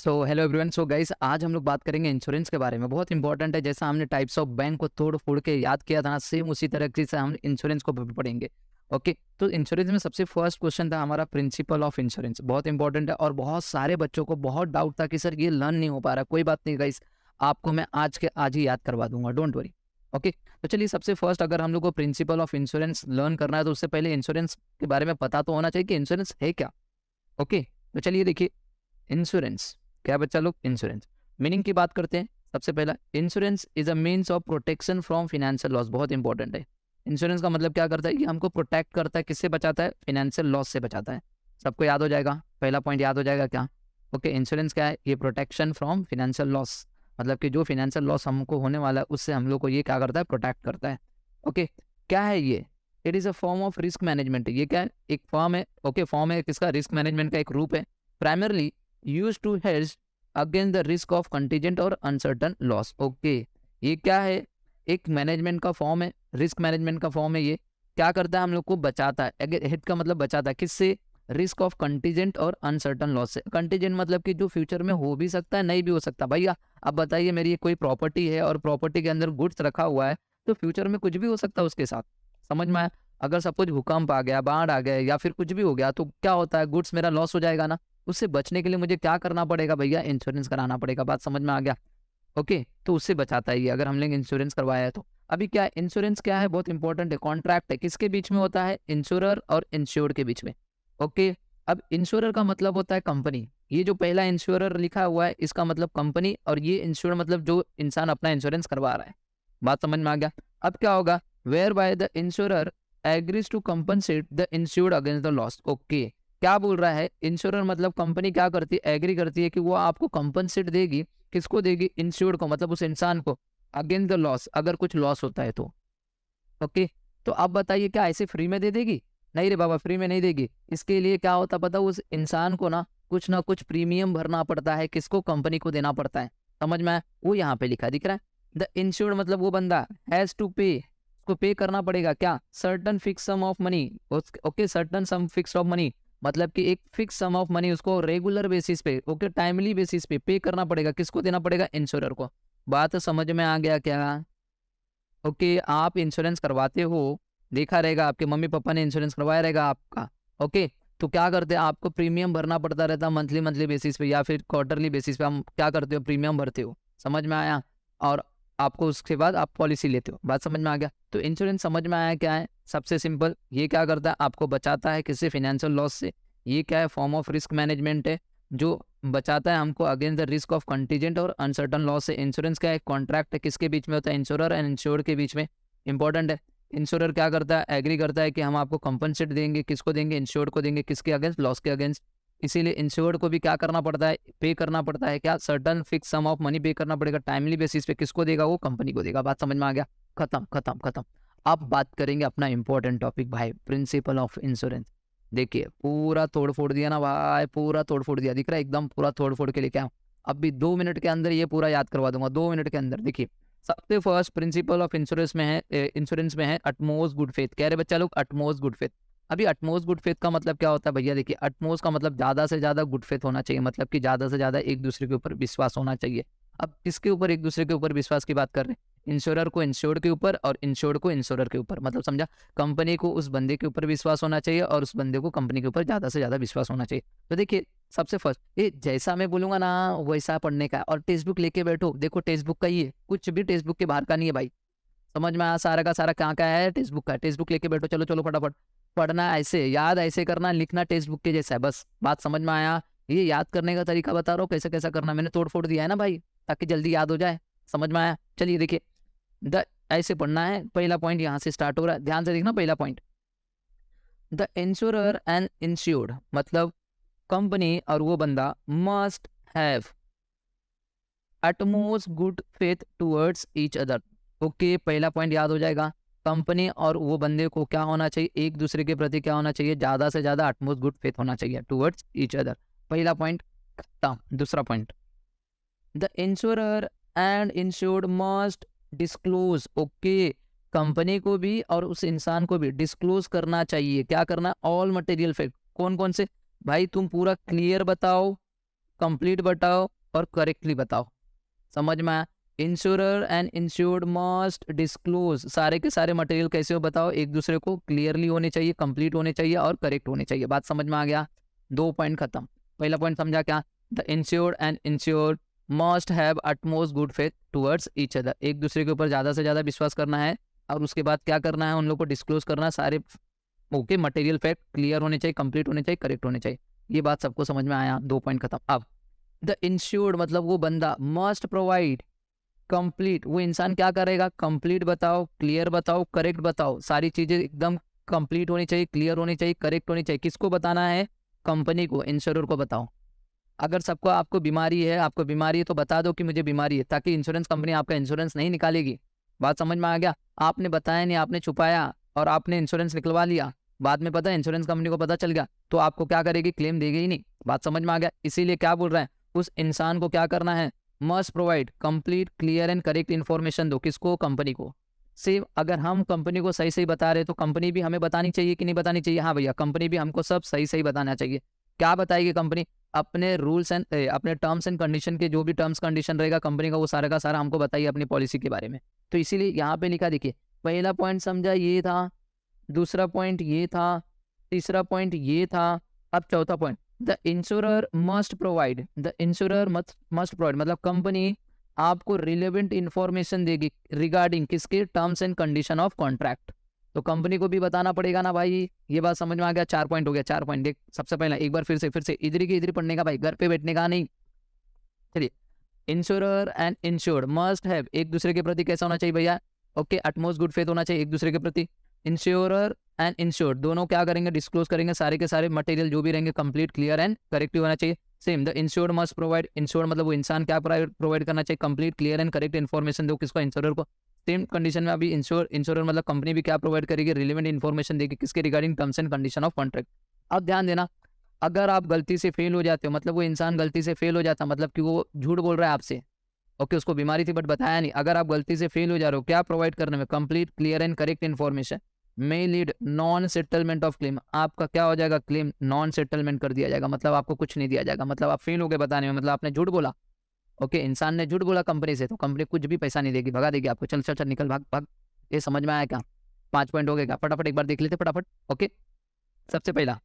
So hello everyone. So guys, आज हम लोग बात करेंगे इंश्योरेंस के बारे में। बहुत इंपॉर्टेंट है। जैसा हमने टाइप्स ऑफ बैंक को तोड़ फोड़ के याद किया था ना, सेम उसी तरीके से हम इंश्योरेंस को भी पढ़ेंगे। ओके, तो इंश्योरेंस में सबसे फर्स्ट क्वेश्चन था हमारा प्रिंसिपल ऑफ इंश्योरेंस। बहुत इंपॉर्टेंट है और बहुत सारे बच्चों को बहुत डाउट था कि सर ये लर्न नहीं हो पा रहा। कोई बात नहीं गाइस, आपको मैं आज के आज ही याद करवा दूंगा, डोंट वरी। ओके, तो चलिए सबसे फर्स्ट अगर हम लोग को प्रिंसिपल ऑफ इंश्योरेंस लर्न करना है तो उससे पहले इंश्योरेंस के बारे में पता तो होना चाहिए कि इंश्योरेंस है क्या। ओके, तो चलिए देखिए, इंश्योरेंस क्या बच्चा लोग, इंश्योरेंस मीनिंग की बात करते हैं। सबसे पहला, insurance is a means of protection from financial loss. बहुत इंपॉर्टेंट है। इंश्योरेंस का मतलब क्या करता है, ये हमको प्रोटेक्ट करता है। किससे बचाता है? फाइनेंशियल लॉस से बचाता है। सबको याद हो जाएगा, पहला पॉइंट याद हो जाएगा क्या? ओके, इंश्योरेंस क्या है? ये प्रोटेक्शन फ्रॉम फाइनेंशियल लॉस, मतलब कि जो फाइनेंशियल लॉस हमको होने वाला है उससे हम लोग को ये क्या करता है? प्रोटेक्ट करता है। ओके, क्या है ये? It is a form of risk management. ये क्या है? एक फॉर्म है। ओके, फॉर्म है किसका? रिस्क मैनेजमेंट का एक रूप है। Primarily use to hedge against the risk of contingent और अनसर्टन लॉस। ओके, ये क्या है? एक मैनेजमेंट का फॉर्म है, रिस्क मैनेजमेंट का फॉर्म है। ये क्या करता है? हम लोग को बचाता है। हिट का मतलब बचाता है। किससे? रिस्क ऑफ कंटीजेंट और अनसर्टन लॉस से। कंटीजेंट मतलब कि जो फ्यूचर में हो भी सकता है, नहीं भी हो सकता। भैया अब बताइए, मेरी ये कोई प्रॉपर्टी है और प्रॉपर्टी के अंदर गुड्स रखा हुआ है, तो फ्यूचर में कुछ भी हो सकता है उसके साथ। समझ में आया? अगर सपोज भूकंप आ गया, बाढ़ आ गया या फिर कुछ भी हो गया, तो क्या होता है? गुड्स मेरा लॉस हो जाएगा ना। उससे बचने के लिए मुझे क्या करना पड़ेगा भैया? इंश्योरेंस कराना पड़ेगा। बात समझ में आ गया? ओके, तो उससे बचाता है ये, अगर हमने इंश्योरेंस करवाया है तो। अभी क्या है? इंश्योरेंस क्या है? बहुत इंपॉर्टेंट है। कॉन्ट्रैक्ट है। किसके बीच में होता है? इंश्योरर और इंश्योर्ड के बीच में। ओके, अब इंश्योरर का मतलब होता है कंपनी। ये जो पहला इंश्योरर लिखा हुआ है इसका मतलब कंपनी, और ये इंश्योर मतलब जो इंसान अपना इंश्योरेंस करवा रहा है। बात समझ में आ गया? अब क्या होगा? Whereby the insurer agrees to compensate the insured against the loss. Okay, क्या बोल रहा है? इंश्योरर मतलब कंपनी क्या करती है? एग्री करती है कि वो आपको कंपनसेट देगी। किसको देगी? इंश्योर्ड को, मतलब उस इंसान को, अगेंस्ट द लॉस, अगर कुछ लॉस होता है तो। ओके, तो आप बताइए, क्या ऐसे फ्री में दे देगी? नहीं रे बाबा, फ्री में नहीं देगी। इसके लिए क्या होता पता? उस इंसान को ना कुछ प्रीमियम भरना पड़ता है। किसको? कंपनी को देना पड़ता है। समझ में आया? वो यहाँ पे लिखा दिख रहा है। द इंश्योर्ड मतलब वो बंदा हैज टू पे, उसको पे करना पड़ेगा क्या? Certain fix sum of money. Okay, certain sum fix of money मतलब कि एक फिक्स सम ऑफ मनी उसको रेगुलर बेसिस पे, ओके, टाइमली बेसिस पे करना पड़ेगा। किसको देना पड़ेगा? इंश्योरर को। बात समझ में आ गया क्या? ओके, आप इंश्योरेंस करवाते हो, देखा रहेगा आपके मम्मी पापा ने इंश्योरेंस करवाया रहेगा आपका। ओके, तो क्या करते हैं? आपको प्रीमियम भरना पड़ता रहता है मंथली मंथली बेसिस पे या फिर क्वार्टरली बेसिस पे। हम क्या करते हो? प्रीमियम भरते हो। समझ में आया? और आपको उसके बाद आप पॉलिसी लेते हो। बात समझ में आ गया? तो इंश्योरेंस समझ में आया क्या है? सबसे सिंपल, ये क्या करता है? आपको बचाता है किससे? फाइनेंशियल लॉस से। ये क्या है? फॉर्म ऑफ रिस्क मैनेजमेंट है, जो बचाता है हमको against the risk of contingent और अनसर्टन लॉस से। इंश्योरेंस क्या है? कॉन्ट्रैक्ट है। किसके बीच में होता है? इंश्योरर एंड इंश्योर्ड के बीच में। इंपॉर्टेंट है। इंश्योरर क्या करता है? एग्री करता है कि हम आपको कंपनसेट देंगे। किसको देंगे? इंश्योर्ड को देंगे। किसके अगेंस्ट? लॉस के अगेंस्ट। इसीलिए इंश्योर्ड को भी क्या करना पड़ता है? पे करना पड़ता है। क्या? Certain fix sum of money पे करना पड़ेगा टाइमली बेसिस पे। किसको देगा? वो कंपनी को देगा। बात समझ में आ गया? खत्म खत्म खत्म। अब बात करेंगे अपना इंपॉर्टेंट टॉपिक भाई, प्रिंसिपल ऑफ इंश्योरेंस। देखिए, पूरा तोड़ फोड़ दिया ना भाई, पूरा तोड़ फोड़ दिया। दिख रहा है? एकदम पूरा तोड़ फोड़ के लेके आया। अब भी 2 मिनट के अंदर ये पूरा याद करवा दूंगा, 2 मिनट के अंदर। देखिए, सबसे फर्स्ट प्रिंसिपल ऑफ इंश्योरेंस में है, इंश्योरेंस में है अटमोस्ट गुड फेथ। कह रहे बच्चा लोग अटमोस्ट गुड फेथ। अभी अटमोस्ट गुड फेथ का मतलब क्या होता है भैया? देखिए, अटमोस्ट का मतलब ज्यादा से ज्यादा गुड फेथ होना चाहिए, मतलब कि ज्यादा से ज्यादा एक दूसरे के ऊपर विश्वास होना चाहिए। अब किसके ऊपर एक दूसरे के ऊपर विश्वास की बात कर रहे हैं? इंश्योरर को इंश्योर्ड के ऊपर और इंश्योर्ड को इंश्योरर के ऊपर। मतलब समझा? कंपनी को उस बंदे के ऊपर विश्वास होना चाहिए और उस बंदे को कंपनी के ऊपर ज्यादा से ज्यादा विश्वास होना चाहिए। तो देखिए, सबसे फर्स्ट, ये जैसा मैं बोलूंगा ना वैसा पढ़ने का है। और टेक्स्ट बुक लेके बैठो, देखो टेक्स्ट बुक का ही है, कुछ भी टेक्स्ट बुक के बाहर का नहीं है भाई। समझ में आया? सारा का सारा कहाँ का है? टेक्स्ट बुक का है। टेक्स्ट बुक लेके बैठो, चलो चलो फटाफट। पढ़ना ऐसे, याद ऐसे करना, लिखना टेक्स्ट बुक के जैसा है बस। बात समझ में आया? ये याद करने का तरीका बता रहा हूँ कैसे कैसा करना। मैंने तोड़ फोड़ दिया है ना भाई, ताकि जल्दी याद हो जाए। समझ में आया? चलिए देखिए, द ऐसे पढ़ना है। पहला पॉइंट यहाँ से स्टार्ट हो रहा है, ध्यान से देखना। पहला point, the insurer and insured मतलब कंपनी और वो बंदा must have utmost good faith towards each other. Okay, पहला पॉइंट याद हो जाएगा। कंपनी और वो बंदे को क्या होना चाहिए? एक दूसरे के प्रति क्या होना चाहिए? ज्यादा से ज्यादा अटमोस्ट गुड फेथ होना चाहिए टुवर्ड्स ईच अदर। पहला पॉइंट खत्म। दूसरा point, the insurer and insured must disclose. Okay, company को भी और उस इंसान को भी डिस्क्लोज करना चाहिए। क्या करना? All material fact. कौन कौन से? भाई तुम पूरा क्लियर बताओ कंप्लीट बताओ और करेक्टली बताओ। समझ में आया? Insurer and insured must disclose, सारे के सारे मटेरियल कैसे हो बताओ, एक दूसरे को क्लियरली होने चाहिए, कंप्लीट होने चाहिए और करेक्ट होने चाहिए। बात समझ में आ गया? 2 पॉइंट खत्म। पहला पॉइंट समझा क्या? The insured and insured must have utmost good faith towards each other, एक दूसरे के ऊपर ज़्यादा से ज़्यादा विश्वास करना है और उसके बाद क्या करना है, उन लोग को डिस्क्लोज करना है, सारे ओके मटेरियल फैक्ट क्लियर होने चाहिए, कंप्लीट होने चाहिए, करेक्ट होने चाहिए। ये बात सबको समझ में आया? 2 पॉइंट खत्म। अब द इंश्योर्ड मतलब वो बंदा, मस्ट प्रोवाइड कंप्लीट, वो इंसान क्या करेगा, कंप्लीट बताओ, क्लियर बताओ, करेक्ट बताओ, सारी चीजें एकदम कंप्लीट होनी चाहिए, क्लियर होनी चाहिए, करेक्ट होनी चाहिए। किसको बताना है? कंपनी को, इंश्योरर को बताओ। अगर सबको आपको बीमारी है, तो बता दो कि मुझे बीमारी है, ताकि इंश्योरेंस कंपनी आपका इंश्योरेंस नहीं निकालेगी। बात समझ में आ गया? आपने बताया नहीं, आपने छुपाया और आपने इंश्योरेंस निकलवा लिया, बाद में पता है इंश्योरेंस कंपनी को पता चल गया तो आपको क्या करेगी? क्लेम देगी ही नहीं। बात समझ में आ गया? इसीलिए क्या बोल रहे हैं, उस इंसान को क्या करना है? Must provide complete clear and correct information दो। किसको? कंपनी को। सेम अगर हम कंपनी को सही सही बता रहे तो कंपनी भी हमें बतानी चाहिए कि नहीं बतानी चाहिए? हाँ भैया, कंपनी भी हमको सब सही सही बताना चाहिए। क्या बताएगी कंपनी? अपने रूल्स एंड अपने टर्म्स एंड कंडीशन के जो भी टर्म्स कंडीशन रहेगा कंपनी का, वो सारा का सारा हमको बताइए अपनी पॉलिसी के बारे में। तो इसीलिए यहाँ पे लिखा, देखिए पहला पॉइंट समझा ये था, दूसरा पॉइंट ये था, तीसरा पॉइंट ये था, अब चौथा point, the insurer must provide, the insurer must provide मतलब कंपनी आपको रिलेवेंट इंफॉर्मेशन देगी रिगार्डिंग किसके? Terms and condition of contract. तो कंपनी को भी बताना पड़ेगा ना भाई। ये बात समझ में आ गया? 4 पॉइंट हो गया। 4 पॉइंट देख, सबसे पहला एक बार फिर से इधर की इधर पढ़ने का भाई, घर पे बैठने का नहीं। चलिए, insurer and insured must have, एक दूसरे के प्रति कैसा होना चाहिए भैया? ओके, अटमोस्ट गुड फेथ होना चाहिए एक दूसरे के प्रति। इंश्योरर एंड इंश्योर्ड दोनों क्या करेंगे? डिस्क्लोज करेंगे सारे के सारे मटेरियल जो भी रहेंगे, कंप्लीट क्लियर एंड करेक्टिव होना चाहिए। Same the insured must provide, insured मतलब वो इंसान क्या प्रोवाइड करना चाहिए? Complete clear and correct information दो। किसको? इंश्योरर को। सेम कंडीशन में अभी इंश्योरर मतलब कंपनी भी क्या प्रोवाइड करेगी? रिलेवेंट इन्फॉर्मेशन देगी किसके? Regarding terms and condition of contract. अब ध्यान देना, अगर आप गलती से फेल हो जाते हो, मतलब वो इंसान गलती से फेल हो जाता, मतलब कि वो झूठ बोल रहा है आपसे, ओके उसको बीमारी थी बट बताया नहीं, अगर आप गलती से फेल हो जा रहे हो क्या प्रोवाइड करने में? Complete clear and correct information may lead non settlement of claim, आपका क्या हो जाएगा? क्लेम नॉन सेटलमेंट कर दिया जाएगा, मतलब आपको कुछ नहीं दिया जाएगा, मतलब आप फेल हो गए बताने में, मतलब आपने झूठ बोला। ओके, इंसान ने झूठ बोला कंपनी से, तो कंपनी कुछ भी पैसा नहीं देगी, भगा देगी आपको। चल चल चल निकल, भाग भाग। ये समझ में आया क्या? 5 पॉइंट हो गए क्या? फटाफट एक बार देख लेते फटाफट। ओके, सबसे पहला,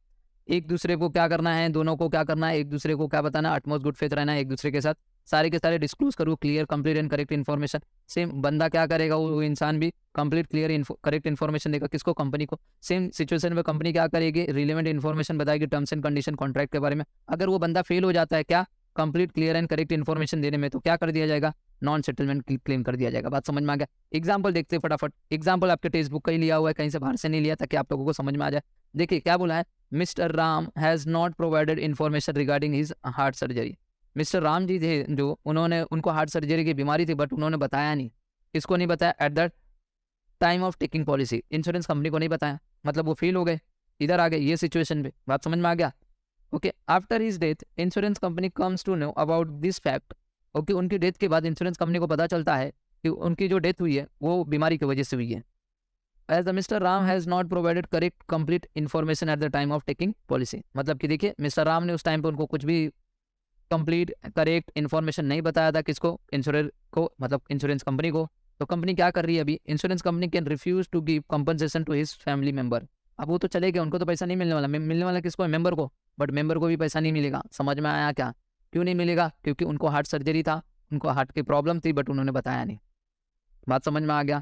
एक दूसरे को क्या करना है? दोनों को क्या करना है? एक दूसरे को क्या बताना? अटमोस्ट गुड फेथ रहना है एक दूसरे के साथ, सारे के सारे डिस्क्लोज करो clear complete and correct information. Same बंदा क्या करेगा? वो इंसान भी कंप्लीट क्लियर करेक्ट इन्फॉर्मेशन देगा। किसको? कंपनी को। सेम सिचुएशन में कंपनी क्या करेगी? रिलेवेंट इन्फॉर्मेशन बताएगी टर्म्स एंड कंडीशन कॉन्ट्रैक्ट के बारे में। अगर वो बंदा फेल हो जाता है क्या? Complete clear and correct information देने में, तो क्या कर दिया जाएगा? नॉन सेटलमेंट क्लेम कर दिया जाएगा। बात समझ में आ गया? एग्जाम्पल देखते हैं फटाफट। एग्जाम्पल आपके टेक्स्ट बुक का ही लिया हुआ है, कहीं से बाहर से नहीं लिया, ताकि आप लोगों को समझ में आ जाए। देखिए क्या बोला है, mister Ram has not provided information regarding his heart surgery. Mister Ram ji थे जो, उन्होंने, उनको हार्ट सर्जरी की बीमारी थी बट उन्होंने बताया नहीं। किसको नहीं बताया? Eight the time of taking policy, insurance company को नहीं बताया, मतलब वो फेल हो गए, इधर आ गए ये सिचुएशन पे। बात समझ में आ गया? Okay, after his death insurance company comes to know about this fact. Okay, उनकी डेथ के बाद इंश्योरेंस कंपनी को पता चलता है कि उनकी जो डेथ हुई है वो बीमारी की वजह से हुई है। As the mister Ram has not provided correct complete information at the time of taking policy, मतलब कि देखिए मिस्टर राम ने उस टाइम पे उनको कुछ भी कंप्लीट करेक्ट इन्फॉर्मेशन नहीं बताया था। किसको? इंश्योरर को, मतलब इंश्योरेंस कंपनी को। तो कंपनी क्या कर रही है अभी? Insurance company can refuse to give compensation to his family member. अब वो तो चले गए, उनको तो पैसा नहीं मिलने वाला, मिलने वाला किसको है? मेंबर को, बट मेंबर को भी पैसा नहीं मिलेगा। समझ में आया क्या? क्यों नहीं मिलेगा? क्योंकि उनको हार्ट सर्जरी था, उनको हार्ट की प्रॉब्लम थी बट उन्होंने बताया नहीं। बात समझ में आ गया?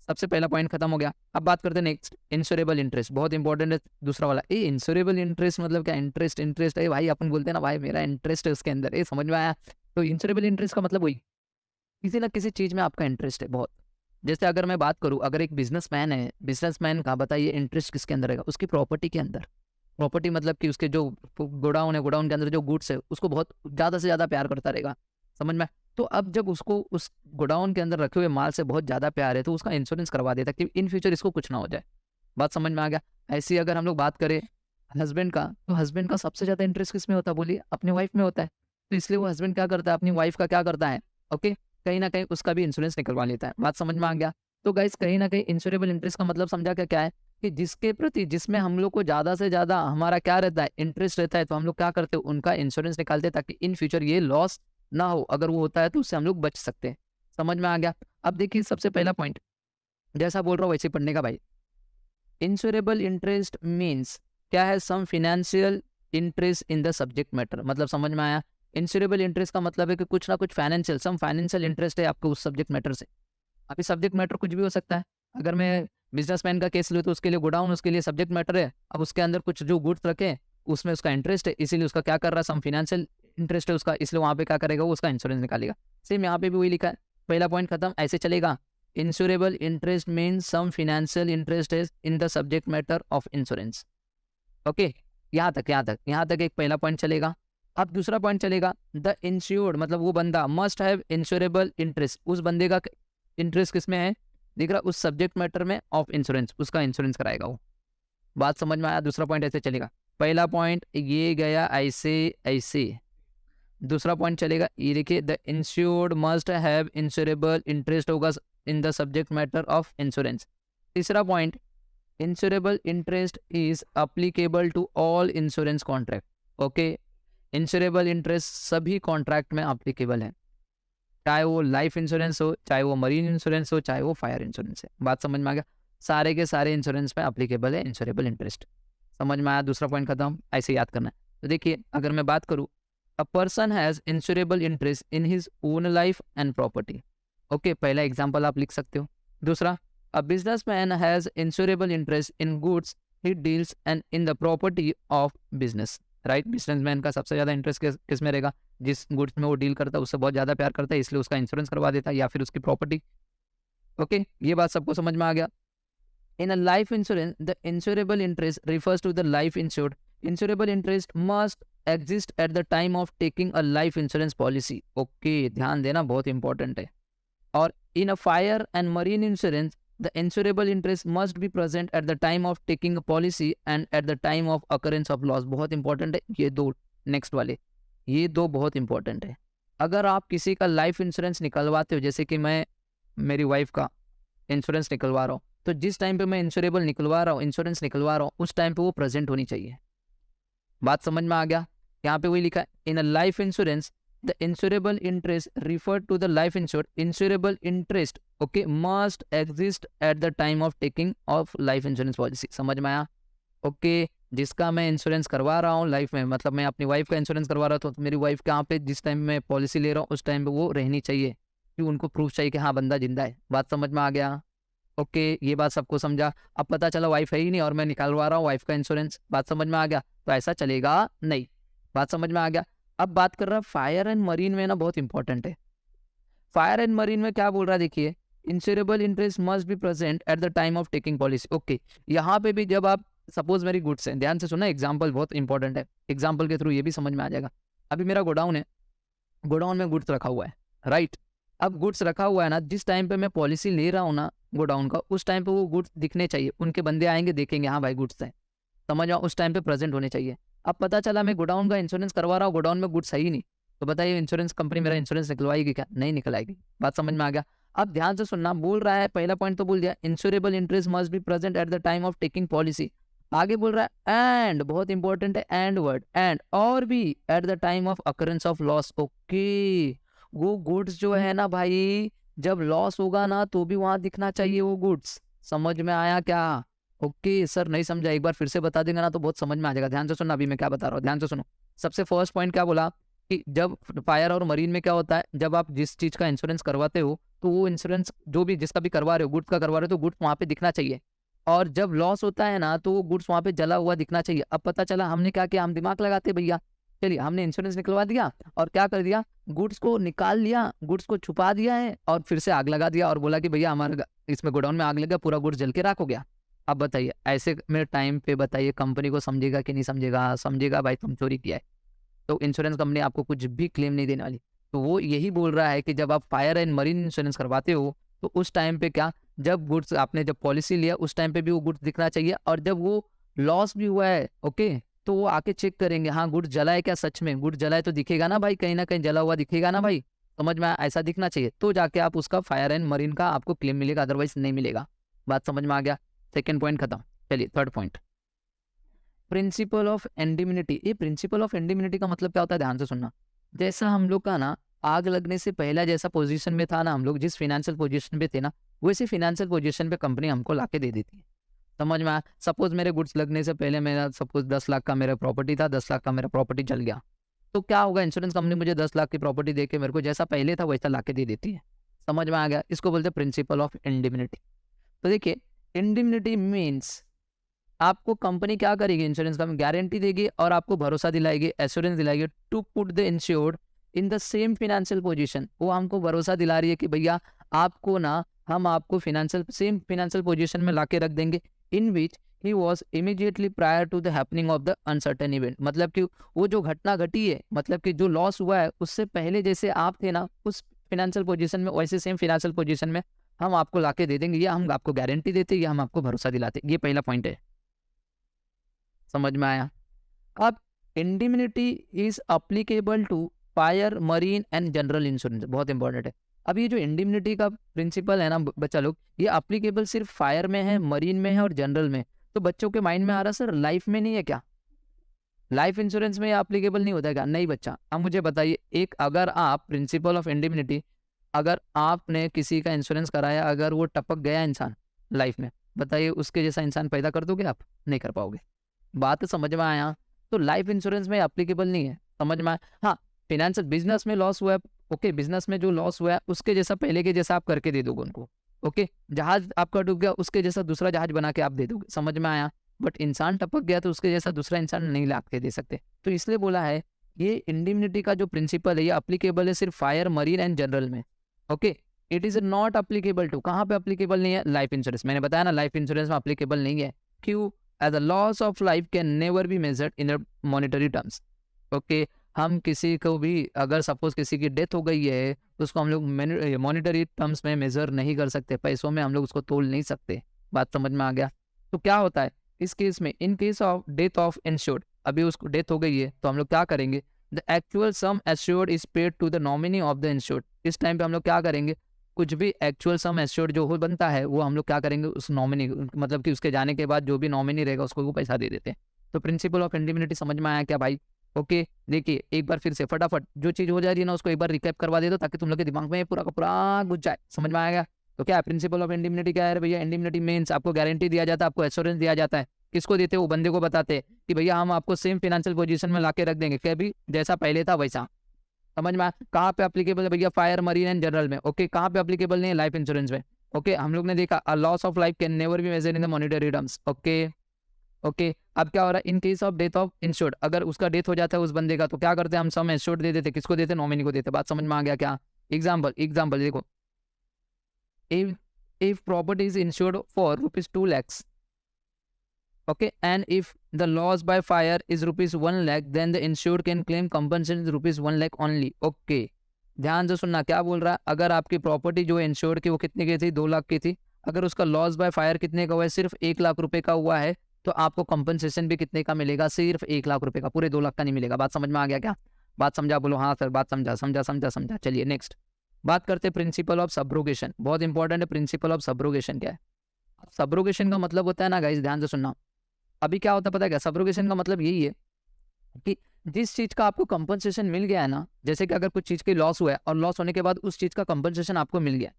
सबसे पहला पॉइंट खत्म हो गया। अब बात करते हैं नेक्स्ट, इंश्योरेबल इंटरेस्ट, बहुत इंपॉर्टेंट है दूसरा वाला। ये इंश्योरेबल इंटरेस्ट मतलब क्या? इंटरेस्ट है भाई, अपन बोलते हैं ना भाई मेरा इंटरेस्ट है उसके अंदर, ये समझ में आया? तो इंश्योरेबल इंटरेस्ट का मतलब वही, किसी ना किसी चीज में आपका इंटरेस्ट है बहुत। जैसे अगर मैं बात करूं, अगर एक बिजनेसमैन है, बिजनेसमैन का बताइए इंटरेस्ट किसके अंदर रहेगा? उसकी प्रॉपर्टी के अंदर। प्रॉपर्टी मतलब कि उसके जो गोडाउन है, गोडाउन के अंदर जो गुड्स है उसको बहुत ज़्यादा से ज़्यादा प्यार करता रहेगा। समझ में? तो अब जब उसको उस गोडाउन के अंदर रखे हुए माल से बहुत ज़्यादा प्यार है तो उसका इंश्योरेंस करवा देता है कि इन फ्यूचर इसको कुछ ना हो जाए। बात समझ में आ गया? ऐसे ही अगर हम लोग बात करें हस्बैंड का, तो हस्बैंड का सबसे ज़्यादा इंटरेस्ट किस में होता है? बोलिए, अपनी वाइफ में होता है। तो इसलिए वो हस्बैंड क्या करता है? अपनी वाइफ का क्या करता है? ओके, कहीं ना कहीं उसका भी इंश्योरेंस निकलवा लेता है। बात समझ में आ गया? तो गाइस कहीं ना कहीं इंश्योरेबल इंटरेस्ट का मतलब समझा क्या क्या है? कि जिसके प्रति जिसमें हम लोग को ज़्यादा से ज़्यादा हमारा क्या रहता है, इंटरेस्ट रहता है, तो हम लोग क्या करते हैं, उनका इंश्योरेंस निकालते हैं ताकि इन फ्यूचर ये लॉस ना हो। अगर वो होता है तो उससे हम लोग बच सकते हैं। समझ में आ गया? अब देखिए सबसे पहला पॉइंट, जैसा बोल रहा हूँ वैसे ही पढ़ने का भाई। इंश्योरेबल इंटरेस्ट मीन्स क्या है, some financial interest in the subject matter. मतलब समझ में आया? इंश्योरेबल इंटरेस्ट का मतलब है कि कुछ ना कुछ फाइनेंशियल, सम फाइनेंशियल इंटरेस्ट है आपको उस सब्जेक्ट मैटर से। अभी सब्जेक्ट मैटर कुछ भी हो सकता है। अगर मैं बिजनेसमैन का केस लूँ तो उसके लिए गोडाउन उसके लिए सब्जेक्ट मैटर है। अब उसके अंदर कुछ जो गुड्स रखे हैं उसमें उसका इंटरेस्ट है, इसीलिए उसका क्या कर रहा है, सम फाइनेंशियल इंटरेस्ट है उसका, इसलिए वहाँ पे क्या करेगा, वो उसका इंश्योरेंस निकालेगा। सेम यहाँ पे भी वही लिखा है। पहला पॉइंट खत्म, ऐसे चलेगा। Insurable interest means some financial interest is in the subject matter of insurance. Okay, यहाँ तक एक पहला पॉइंट चलेगा। अब दूसरा पॉइंट चलेगा, द इंश्योर्ड मतलब वो बंदा मस्ट हैव इंश्योरेबल इंटरेस्ट। उस बंदे का इंटरेस्ट किस में है, दिख रहा, उस सब्जेक्ट मैटर में ऑफ इंश्योरेंस, उसका इंश्योरेंस कराएगा वो। बात समझ में आया? दूसरा पॉइंट ऐसे चलेगा। पहला पॉइंट ये गया ऐसे ऐसे, दूसरा पॉइंट चलेगा ये देखिए, the insured must have insurable interest होगा in the subject matter of insurance. तीसरा point, insurable interest is applicable to all insurance contract. Okay, insurable interest सभी कॉन्ट्रैक्ट में अप्लीकेबल है, चाहे वो लाइफ इंश्योरेंस हो, चाहे वो मरीन इंश्योरेंस हो, चाहे वो फायर इंश्योरेंस है। बात समझ में आ गया? सारे के सारे इंश्योरेंस में अप्लीकेबल है इंश्योरेबल इंटरेस्ट। समझ में आया? दूसरा पॉइंट खत्म, ऐसे याद करना है। तो देखिए अगर मैं बात करूँ, a person has insurable interest in his own life and property. Okay, पहला एग्जाम्पल आप लिख सकते हो। दूसरा, a businessman has insurable interest in goods he deals and in the property of business. Right, businessman का सबसे ज़्यादा इंटरेस्ट किस में रहेगा, जिस गुड्स में वो डील करता है उससे बहुत ज़्यादा प्यार करता है, इसलिए उसका इंश्योरेंस करवा देता है, या फिर उसकी प्रॉपर्टी। ओके, ये बात सबको समझ में आ गया? In a life insurance, the insurable interest refers to the life insured. Insurable interest must exist at the time of taking a life insurance policy. Okay, ध्यान देना, बहुत इंपॉर्टेंट है। और in a fire and marine insurance, the insurable interest must be present at the time of taking a policy and at the time of occurrence of loss. बहुत important है ये दो, next वाले, ये दो बहुत इंपॉर्टेंट है। अगर आप किसी का लाइफ इंश्योरेंस निकलवाते हो, जैसे कि मैं मेरी वाइफ का इंश्योरेंस निकलवा रहा हूँ, तो जिस टाइम पे मैं इंश्योरेबल निकलवा रहा हूँ, इंश्योरेंस निकलवा रहा हूँ, उस टाइम पे वो प्रेजेंट होनी चाहिए। बात समझ में आ गया? यहाँ पे वही लिखा है, in a life insurance the insurable interest refer to the life insured. Insurable interest okay must exist at the time of taking of life insurance policy. समझ में आया? ओके, जिसका मैं इंश्योरेंस करवा रहा हूँ लाइफ में, मतलब मैं अपनी वाइफ का इंश्योरेंस करवा रहा था, तो मेरी वाइफ यहाँ पे जिस टाइम मैं पॉलिसी ले रहा हूँ उस टाइम पे वो रहनी चाहिए, कि उनको प्रूफ चाहिए कि हाँ बंदा जिंदा है। बात समझ में आ गया? ओके, ये बात सबको समझा? अब पता चला वाइफ है ही नहीं और मैं निकालवा रहा हूँ वाइफ का इंश्योरेंस। बात समझ में आ गया? तो ऐसा चलेगा नहीं। बात समझ में आ गया? अब बात कर रहा है फायर एंड मरीन में ना, बहुत इंपॉर्टेंट है। फायर एंड मरीन में क्या बोल रहा है, देखिए, insurable interest must be present at the time of taking policy. Okay, यहाँ पे भी जब आप सपोज मेरी गुड्स है, ध्यान से सुना, एग्जाम्पल बहुत इंपॉर्टेंट है, एग्जाम्पल के थ्रू ये भी समझ में आ जाएगा। अभी मेरा गोडाउन है, गोडाउन में गुड्स रखा हुआ है, राइट। अब गुड्स रखा हुआ है ना, जिस टाइम पे मैं पॉलिसी ले रहा हूँ ना गोडाउन का, उस टाइम पे वो गुड्स दिखने चाहिए, उनके बंदे आएंगे देखेंगे हाँ भाई गुड्स है, समझ आओ, उस टाइम पे प्रेजेंट होने चाहिए। अब पता चला मैं गोडाउन का इंश्योरेंस करवा रहा हूँ, गोडाउन में गुड्स है ही नहीं, तो बताइए इंश्योरेंस कंपनी मेरा इंश्योरेंस निकलवाएगी क्या? नहीं निकलाएगी। बात समझ में आ गया? अब ध्यान से सुनना, बोल रहा है, पहला पॉइंट तो बोल दिया, insurable interest must be present at the time of taking policy. आगे बोल रहा है एंड, बहुत इंपॉर्टेंट है एंड वर्ड, एंड और भी eight the time of occurrence of loss. Okay, वो गुड्स जो है ना भाई, जब लॉस होगा ना तो भी वहां दिखना चाहिए वो गुड्स। समझ में आया क्या? ओके सर नहीं समझा, एक बार फिर से बता देंगे ना तो बहुत समझ में आ जाएगा। ध्यान से सुनो अभी मैं क्या बता रहा हूँ, ध्यान से सुनो। सबसे फर्स्ट पॉइंट क्या बोला कि जब फायर और मरीन में क्या होता है, जब आप जिस चीज का इंश्योरेंस करवाते हो तो वो इंश्योरेंस जो भी जिसका भी करवा रहे हो, गुड्स का करवा रहे हो, तो गुड्स वहां पे दिखना चाहिए। और जब लॉस होता है ना तो वो गुड्स वहां पे जला हुआ दिखना चाहिए। अब पता चला हमने क्या किया, हम दिमाग लगाते भैया, चलिए हमने इंश्योरेंस निकलवा दिया और क्या कर दिया, गुड्स को निकाल लिया, गुड्स को छुपा दिया है और फिर से आग लगा दिया और बोला कि भैया हमारे इसमें गोडाउन में आग लगा, पूरा गुड्स जल के राख हो गया। अब बताइए ऐसे मेरे टाइम पे बताइए कंपनी को समझेगा कि नहीं समझेगा? समझेगा भाई, तुम चोरी किया है। तो इंश्योरेंस कंपनी आपको कुछ भी क्लेम नहीं देने वाली। तो वो यही बोल रहा है कि जब आप फायर एंड मरीन इंश्योरेंस करवाते हो तो उस टाइम पे क्या, जब गुड्स आपने जब पॉलिसी लिया उस टाइम पे भी वो गुड्स दिखना चाहिए, और जब वो लॉस भी हुआ है ओके, तो वो आके चेक करेंगे हाँ गुड्स जला है क्या, सच में गुड्स जला है तो दिखेगा ना भाई, कहीं ना कहीं जला हुआ दिखेगा ना भाई, समझ में आया? ऐसा दिखना चाहिए तो जाके आप उसका फायर एंड मरीन का आपको क्लेम मिलेगा, अदरवाइज नहीं मिलेगा। बात समझ में आ गया? सेकेंड पॉइंट खत्म। चलिए third point, principle of indemnity. ये प्रिंसिपल ऑफ इंडिमिनिटी का मतलब क्या होता है, ध्यान से सुनना। जैसा हम लोग का ना आग लगने से पहला जैसा पोजीशन में था ना, हम लोग जिस फिनेंशियल पोजीशन पे थे ना, वैसे फिनेंशियल पोजीशन पे कंपनी हमको लाके दे देती है। समझ में आया? सपोज मेरे गुड्स लगने से पहले मेरा सपोज 10 लाख का मेरा प्रॉपर्टी था, 10 लाख का मेरा प्रॉपर्टी चल गया, तो क्या होगा, इंश्योरेंस कंपनी मुझे 10 लाख की प्रॉपर्टी दे के मेरे को जैसा पहले था वैसा लाके दे देती है। समझ में आ गया? इसको बोलते हैं प्रिंसिपल ऑफ इंडिमिनिटी। तो देखिए, इंडिमिनिटी मीन्स आपको कंपनी क्या करेगी, इंश्योरेंस कंपनी गारंटी देगी और आपको भरोसा दिलाएगी, एश्योरेंस दिलाएगी to put the insured in the same financial position. वो हमको भरोसा दिला रही है कि भैया आपको ना हम आपको सेम फिनेंशियल पोजीशन में लाके रख देंगे, in which he was immediately prior to the happening of the uncertain event. मतलब कि वो जो घटना घटी है, मतलब कि जो लॉस हुआ है, उससे पहले जैसे आप थे ना उस फिनेंशियल पोजीशन में, वैसे सेम फिनेंशियल पोजीशन में हम आपको लाके दे देंगे, या हम आपको गारंटी देते, या हम आपको भरोसा दिलाते। ये पहला पॉइंट है। समझ में आया? अब indemnity is applicable to fire, marine and general insurance. बहुत इंपॉर्टेंट है। अब ये जो इंडिमिनिटी का प्रिंसिपल है ना बच्चा लोग, ये अप्लीकेबल सिर्फ फायर में है, मरीन में है और जनरल में। तो बच्चों के माइंड में आ रहा सर लाइफ में नहीं है क्या, लाइफ इंश्योरेंस में ये अप्लीकेबल नहीं होता है क्या? नहीं बच्चा। अब मुझे बताइए, एक अगर आप प्रिंसिपल ऑफ इंडिमिनिटी, अगर आपने किसी का इंश्योरेंस कराया, अगर वो टपक गया इंसान लाइफ में, बताइए उसके जैसा इंसान पैदा कर दोगे आप? नहीं कर पाओगे। बात समझ में आया? तो लाइफ इंश्योरेंस में एप्लीकेबल नहीं है। समझ में आया? हाँ, फिनेंशियल बिजनेस में लॉस हुआ है, ओके, बिजनेस में जो लॉस हुआ है उसके जैसा पहले के जैसा आप करके दे दोगे उनको, ओके। जहाज आपका डूब गया, उसके जैसा दूसरा जहाज बना के आप दे दोगे। समझ में आया? बट इंसान टपक गया तो उसके जैसा दूसरा इंसान नहीं ला के दे सकते। तो इसलिए बोला है ये इंडिमिनिटी का जो प्रिंसिपल है ये अप्लीकेबल है सिर्फ फायर, मरीन एंड जनरल में, okay. It is not applicable to, कहाँ पे अप्लीकेबल नहीं है? Life insurance. मैंने बताया ना लाइफ इंश्योरेंस में अप्लीकेबल नहीं है। क्यों? as a loss of life can never be measured in a monetary terms, okay. हम किसी को भी, अगर सपोज किसी की डेथ हो गई है तो उसको हम लोग मॉनिटरी टर्म्स में मेजर नहीं कर सकते, पैसों में हम लोग उसको तोल नहीं सकते। बात समझ में आ गया? तो क्या होता है इस केस में, in case of death of insured, अभी उसको डेथ हो गई है तो हम लोग क्या करेंगे, the actual sum assured is paid to the nominee of the insured. इस टाइम पे हम लोग क्या करेंगे, कुछ भी एक्चुअल सम एश्योर्ड जो हो बनता है वो हम लोग क्या करेंगे, उस नॉमिनी, मतलब कि उसके जाने के बाद जो भी नॉमिनी रहेगा उसको वो पैसा दे देते हैं। तो प्रिंसिपल ऑफ इंडिमिनिटी समझ में आया क्या भाई? ओके। देखिए एक बार फिर से फटाफट जो चीज हो जा रही है ना उसको एक बार रिकैप करवा दे दो, ताकि तुम लोग के दिमाग में पूरा का पूरा घुस जाए। समझ में आएगा? तो क्या है प्रिंसिपल ऑफ इंडिमिनिटी? क्या है भैया? इंडिमिनिटी मीन्स आपको गारंटी दिया जाता है, आपको एश्योरेंस दिया जाता है। किसको देते? वो बंदे को बताते हैं कि भैया हम आपको सेम फाइनेंशियल पोजीशन में लाके रख देंगे, क्या भी जैसा पहले था वैसा। समझ में आया? कहाँ पे अप्लीकेबल है भैया? फायर, मरीन एंड जनरल में, ओके। कहाँ पे अप्लीकेबल नहीं है? लाइफ इंश्योरेंस में, ओके। हम लोग ने देखा a loss of life can never be measured in the monetary terms, okay okay. अब क्या हो रहा है, in case of death of insured, अगर उसका डेथ हो जाता है उस बंदे का, तो क्या करते हैं हम, सम इंश्योर्ड दे देते। किसको देते? नॉमिनी को देते। बात समझ में आ गया क्या? एग्जाम्पल देखो, if property is insured for rupees 2 lakhs, okay, and if the loss by fire is rupees 1 lakh, then the insured can claim compensation rupees 1 lakh only, okay। ध्यान से सुनना क्या बोल रहा है। अगर आपकी प्रॉपर्टी जो इंश्योर्ड की वो कितने की थी? 2 लाख की थी। अगर उसका लॉस बाय फायर कितने का हुआ है? सिर्फ 1 लाख रुपए का हुआ है, तो आपको कंपनसेशन भी कितने का मिलेगा? सिर्फ 1 लाख रुपए का, पूरे 2 लाख का नहीं मिलेगा। बात समझ में आ गया क्या? बात समझा? बोलो हाँ सर, बात समझा समझा समझा समझा। चलिए नेक्स्ट बात करते हैं प्रिंसिपल ऑफ सब्रोगेशन। बहुत इंपॉर्टेंट है प्रिंसिपल ऑफ सब्रोगेशन। क्या है सब्रोगेशन का मतलब? होता है ना गाइस, ध्यान से सुनना। अभी क्या होता है पता है क्या? सब्रोगेशन का मतलब यही है कि जिस चीज का आपको कंपनसेशन मिल गया है ना, जैसे कि अगर कुछ चीज की लॉस हुआ है और लॉस होने के बाद उस चीज का कंपनसेशन आपको मिल गया,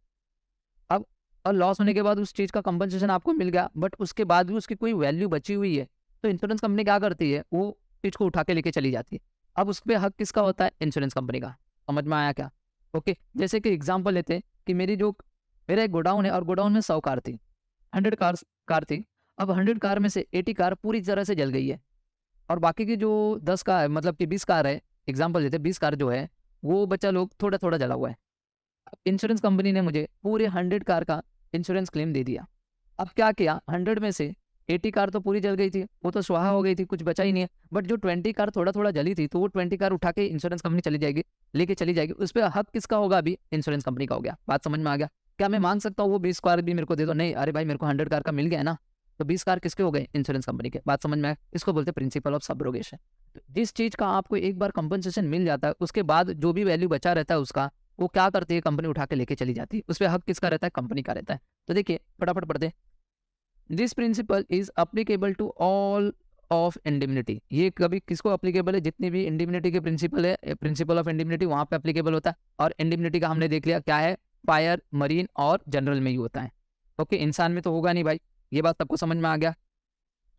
अब और लॉस होने के बाद उस चीज का कंपनसेशन आपको मिल गया, बट उसके बाद भी उसकी कोई वैल्यू बची हुई है, तो इंश्योरेंस कंपनी क्या करती है, वो चीज को उठा के लेके चली जाती है। अब उस पर हक किसका होता है? इंश्योरेंस कंपनी का। समझ में आया क्या? ओके। जैसे कि एग्जाम्पल लेते हैं कि मेरा एक गोडाउन है और गोडाउन में 100 कार थी, 100 कार थी। अब 100 कार में से 80 कार पूरी तरह से जल गई है, और बाकी की जो 10 कार, मतलब कि 20 कार है, एग्जाम्पल देते हैं 20 कार जो है वो बच्चा लोग थोड़ा थोड़ा जला हुआ है। इंश्योरेंस कंपनी ने मुझे पूरे 100 कार का इंश्योरेंस क्लेम दे दिया। अब क्या किया, 100 में से 80 कार तो पूरी जल गई थी, वो तो स्वाहा हो गई थी, कुछ बचा ही नहीं है। बट जो 20 कार थोड़ा थोड़ा जली थी, तो वो 20 कार उठा के इंश्योरेंस कंपनी लेके चली जाएगी। उस पर हक किसका होगा? अभी इंश्योरेंस कंपनी का हो गया। बात समझ में आ गया? क्या मैं मांग सकता हूँ वो 20 कार भी मेरे को दे दो? नहीं, अरे भाई मेरे को 100 कार का मिल गया है ना, तो 20 कार किसके हो गए? इंश्योरेंस कंपनी के। बात समझ में आया? इसको बोलते हैं प्रिंसिपल ऑफ सब्रोगेशन। जिस चीज का आपको एक बार कंपनसेशन मिल जाता है, उसके बाद जो भी वैल्यू बचा रहता है उसका, वो क्या करती है? कंपनी उठा के लेके चली जाती है। उस पर हक किसका रहता है? कंपनी का रहता है। तो देखिए फटाफट पढ़ते हैं। This principle is applicable to all of indemnity. ये कभी किसको अप्लीकेबल है? जितनी भी इंडिमिनिटी के प्रिंसिपल है, प्रिंसिपल ऑफ इंडिमिनिटी वहां पे अप्लीकेबल होता है। और इंडिमिनिटी का हमने देख लिया क्या है, फायर, मरीन और जनरल में ही होता है। ओके, इंसान में तो होगा नहीं भाई, ये बात सबको समझ में आ गया।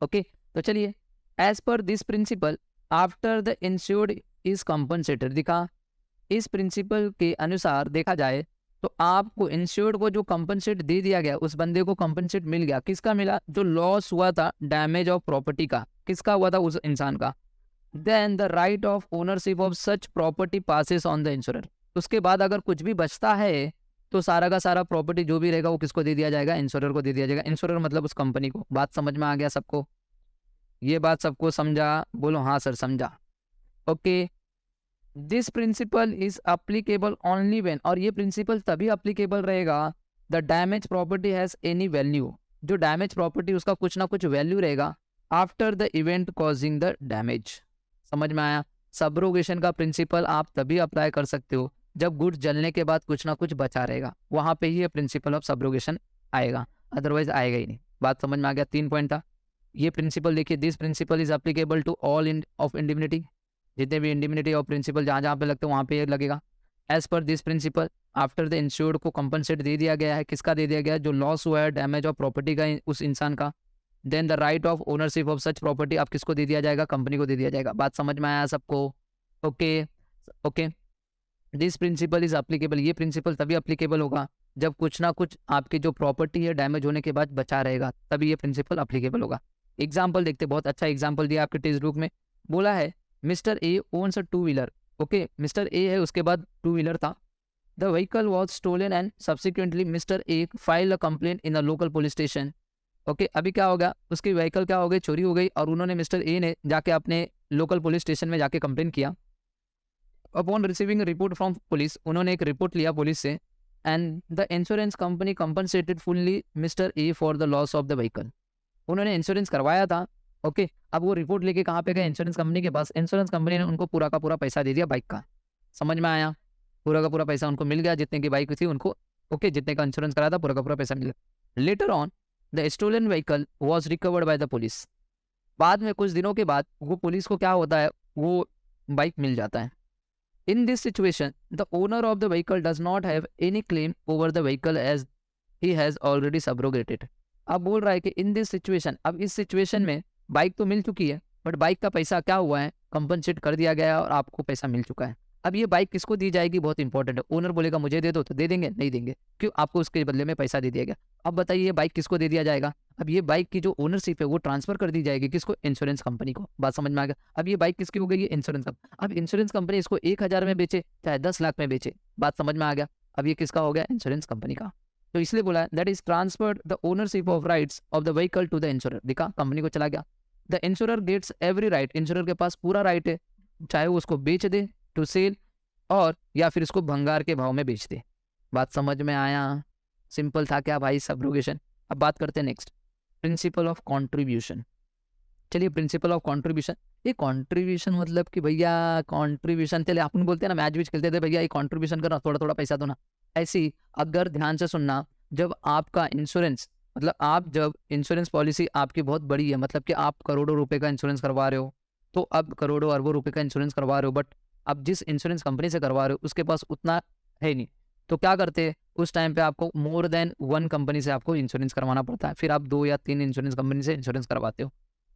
ओके, तो चलिए, as per this principle after the insured is compensated, दिखा इस प्रिंसिपल के अनुसार देखा जाए तो आपको इंश्योर्ड को जो कंपनसेट दे दिया गया, उस बंदे को कंपनसेट मिल गया। किसका मिला? जो लॉस हुआ था डैमेज ऑफ प्रॉपर्टी का, किसका हुआ था? उस इंसान का। Then the right of ownership of such property passes on the insurer. उसके बाद अगर कुछ भी बचता है तो सारा का सारा प्रॉपर्टी जो भी रहेगा वो किसको दे दिया जाएगा? इंश्योरर को दे दिया जाएगा। इंश्योरर मतलब उस कंपनी को। बात समझ में आ गया सबको? ये बात सबको समझा? बोलो हाँ सर समझा। Okay, this principle is applicable only when, और ये प्रिंसिपल तभी अप्लीकेबल रहेगा the damage property has any value, जो डैमेज प्रॉपर्टी उसका कुछ ना कुछ वैल्यू रहेगा after the event causing the damage. समझ में आया? सब्रोगेशन का प्रिंसिपल आप तभी अप्लाई कर सकते हो जब गुड्स जलने के बाद कुछ ना कुछ बचा रहेगा, वहां पे ही ये प्रिंसिपल ऑफ सब्रोगेशन आएगा, अदरवाइज आएगा ही नहीं। बात समझ में आ गया? 3 पॉइंट था ये प्रिंसिपल। देखिए, this principle is applicable to all in of indemnity, जितने भी इंडिमिनिटी और प्रिंसिपल जहाँ जहाँ पे लगते हैं वहाँ पे लगेगा। As per this principle after the insured को कंपनसेट दे दिया गया है। किसका दे दिया गया है? जो लॉस हुआ है डैमेज ऑफ प्रॉपर्टी का उस इंसान का। Then the right of ownership of such property आप किसको दे दिया जाएगा? कंपनी को दे दिया जाएगा। बात समझ में आया सबको? Okay okay, this principle is applicable, ये प्रिंसिपल तभी अप्लीकेबल होगा जब कुछ ना कुछ आपकी जो प्रॉपर्टी है डैमेज होने के बाद बचा रहेगा, तभी ये प्रिंसिपल अप्लीकेबल होगा। एग्जाम्पल देखते, बहुत अच्छा एग्जाम्पल दिया आपके टेक्स्ट बुक में। बोला है mister A owns a two wheeler. Okay, mister A है, उसके बाद टू व्हीलर था। The vehicle was stolen and subsequently mister A file a complaint in a local police station. Okay, अभी क्या होगा? उसकी व्हीकल क्या हो गई? चोरी हो गई, और उन्होंने मिस्टर ए ने जाके अपने लोकल पुलिस स्टेशन में जाके कंप्लेंट किया। Upon receiving report from police, उन्होंने एक रिपोर्ट लिया पुलिस से, and the insurance company compensated fully mister A for the loss of the vehicle. उन्होंने इंश्योरेंस करवाया था। ओके, अब वो रिपोर्ट लेके कहाँ पे गए? इंश्योरेंस कंपनी के पास। इंश्योरेंस कंपनी ने उनको पूरा का पूरा पैसा दे दिया बाइक का। समझ में आया? पूरा का पूरा पैसा उनको मिल गया, जितने की बाइक थी उनको। ओके, जितने का इंश्योरेंस करा था पूरा का पूरा पैसा मिल गया। Later on the stolen vehicle was recovered by the police. बाद में कुछ दिनों के बाद वो पुलिस को क्या होता है? वो बाइक मिल जाता है। In this situation, the owner of the vehicle does not have any claim over the vehicle as he has already subrogated. अब बोल रहा है कि इन दिस सिचुएशन, अब इस सिचुएशन में बाइक तो मिल चुकी है, बट बाइक का पैसा क्या हुआ है? कंपनसेट कर दिया गया है और आपको पैसा मिल चुका है। अब ये बाइक किसको दी जाएगी? बहुत इंपॉर्टेंट है। ओनर बोलेगा मुझे दे दो, तो दे देंगे? नहीं देंगे। क्यों? आपको उसके बदले में पैसा दे दिया गया। अब बताइए ये बाइक किसको दे दिया जाएगा? अब ये बाइक की जो ओनरशिप है वो ट्रांसफर कर दी जाएगी किसको? इंश्योरेंस कंपनी को। बात समझ में आ गया? अब ये बाइक किसकी हो गई? ये इंश्योरेंस कंपनी। अब इंश्योरेंस कंपनी इसको 1,000 में बेचे चाहे 10 लाख में बेचे, बात समझ में आ गया? अब ये किसका हो गया? इंश्योरेंस कंपनी का। तो इसलिए बोला है that is transferred the ownership of rights of the vehicle to the insurer. दिखा, कंपनी को चला गया। The insurer gets every right, insurer के पास पूरा राइट है, चाहे वो उसको बेच दे टू सेल, और या फिर इसको भंगार के भाव में बेच दे। बात समझ में आया? सिंपल था क्या भाई सब्रोगेशन? अब बात करते हैं नेक्स्ट, प्रिंसिपल ऑफ कॉन्ट्रीब्यूशन। चलिए, प्रिंसिपल ऑफ कॉन्ट्रीब्यूशन, ये कॉन्ट्रीब्यूशन मतलब कि भैया कॉन्ट्रीब्यूशन, चलिए अपन बोलते हैं ना, मैच विच खेलते थे, भैया ये कॉन्ट्रीब्यूशन करना, थोड़ा थोड़ा पैसा दो ना। ऐसी अगर ध्यान से सुनना, जब आपका इंश्योरेंस, मतलब आप जब इंश्योरेंस पॉलिसी आपकी बहुत बड़ी है, मतलब कि आप करोड़ों रुपए का इंश्योरेंस करवा रहे हो, तो अब करोड़ों अरबों रुपए का इंश्योरेंस करवा रहे हो, बट अब जिस इंश्योरेंस कंपनी से करवा रहे हो उसके पास उतना है नहीं, तो क्या करते हैं उस टाइम पे? आपको मोर देन वन कंपनी से आपको इंश्योरेंस करवाना पड़ता है, फिर आप 2 या 3 इंश्योरेंस कंपनी से इंश्योरेंस करवाते हो।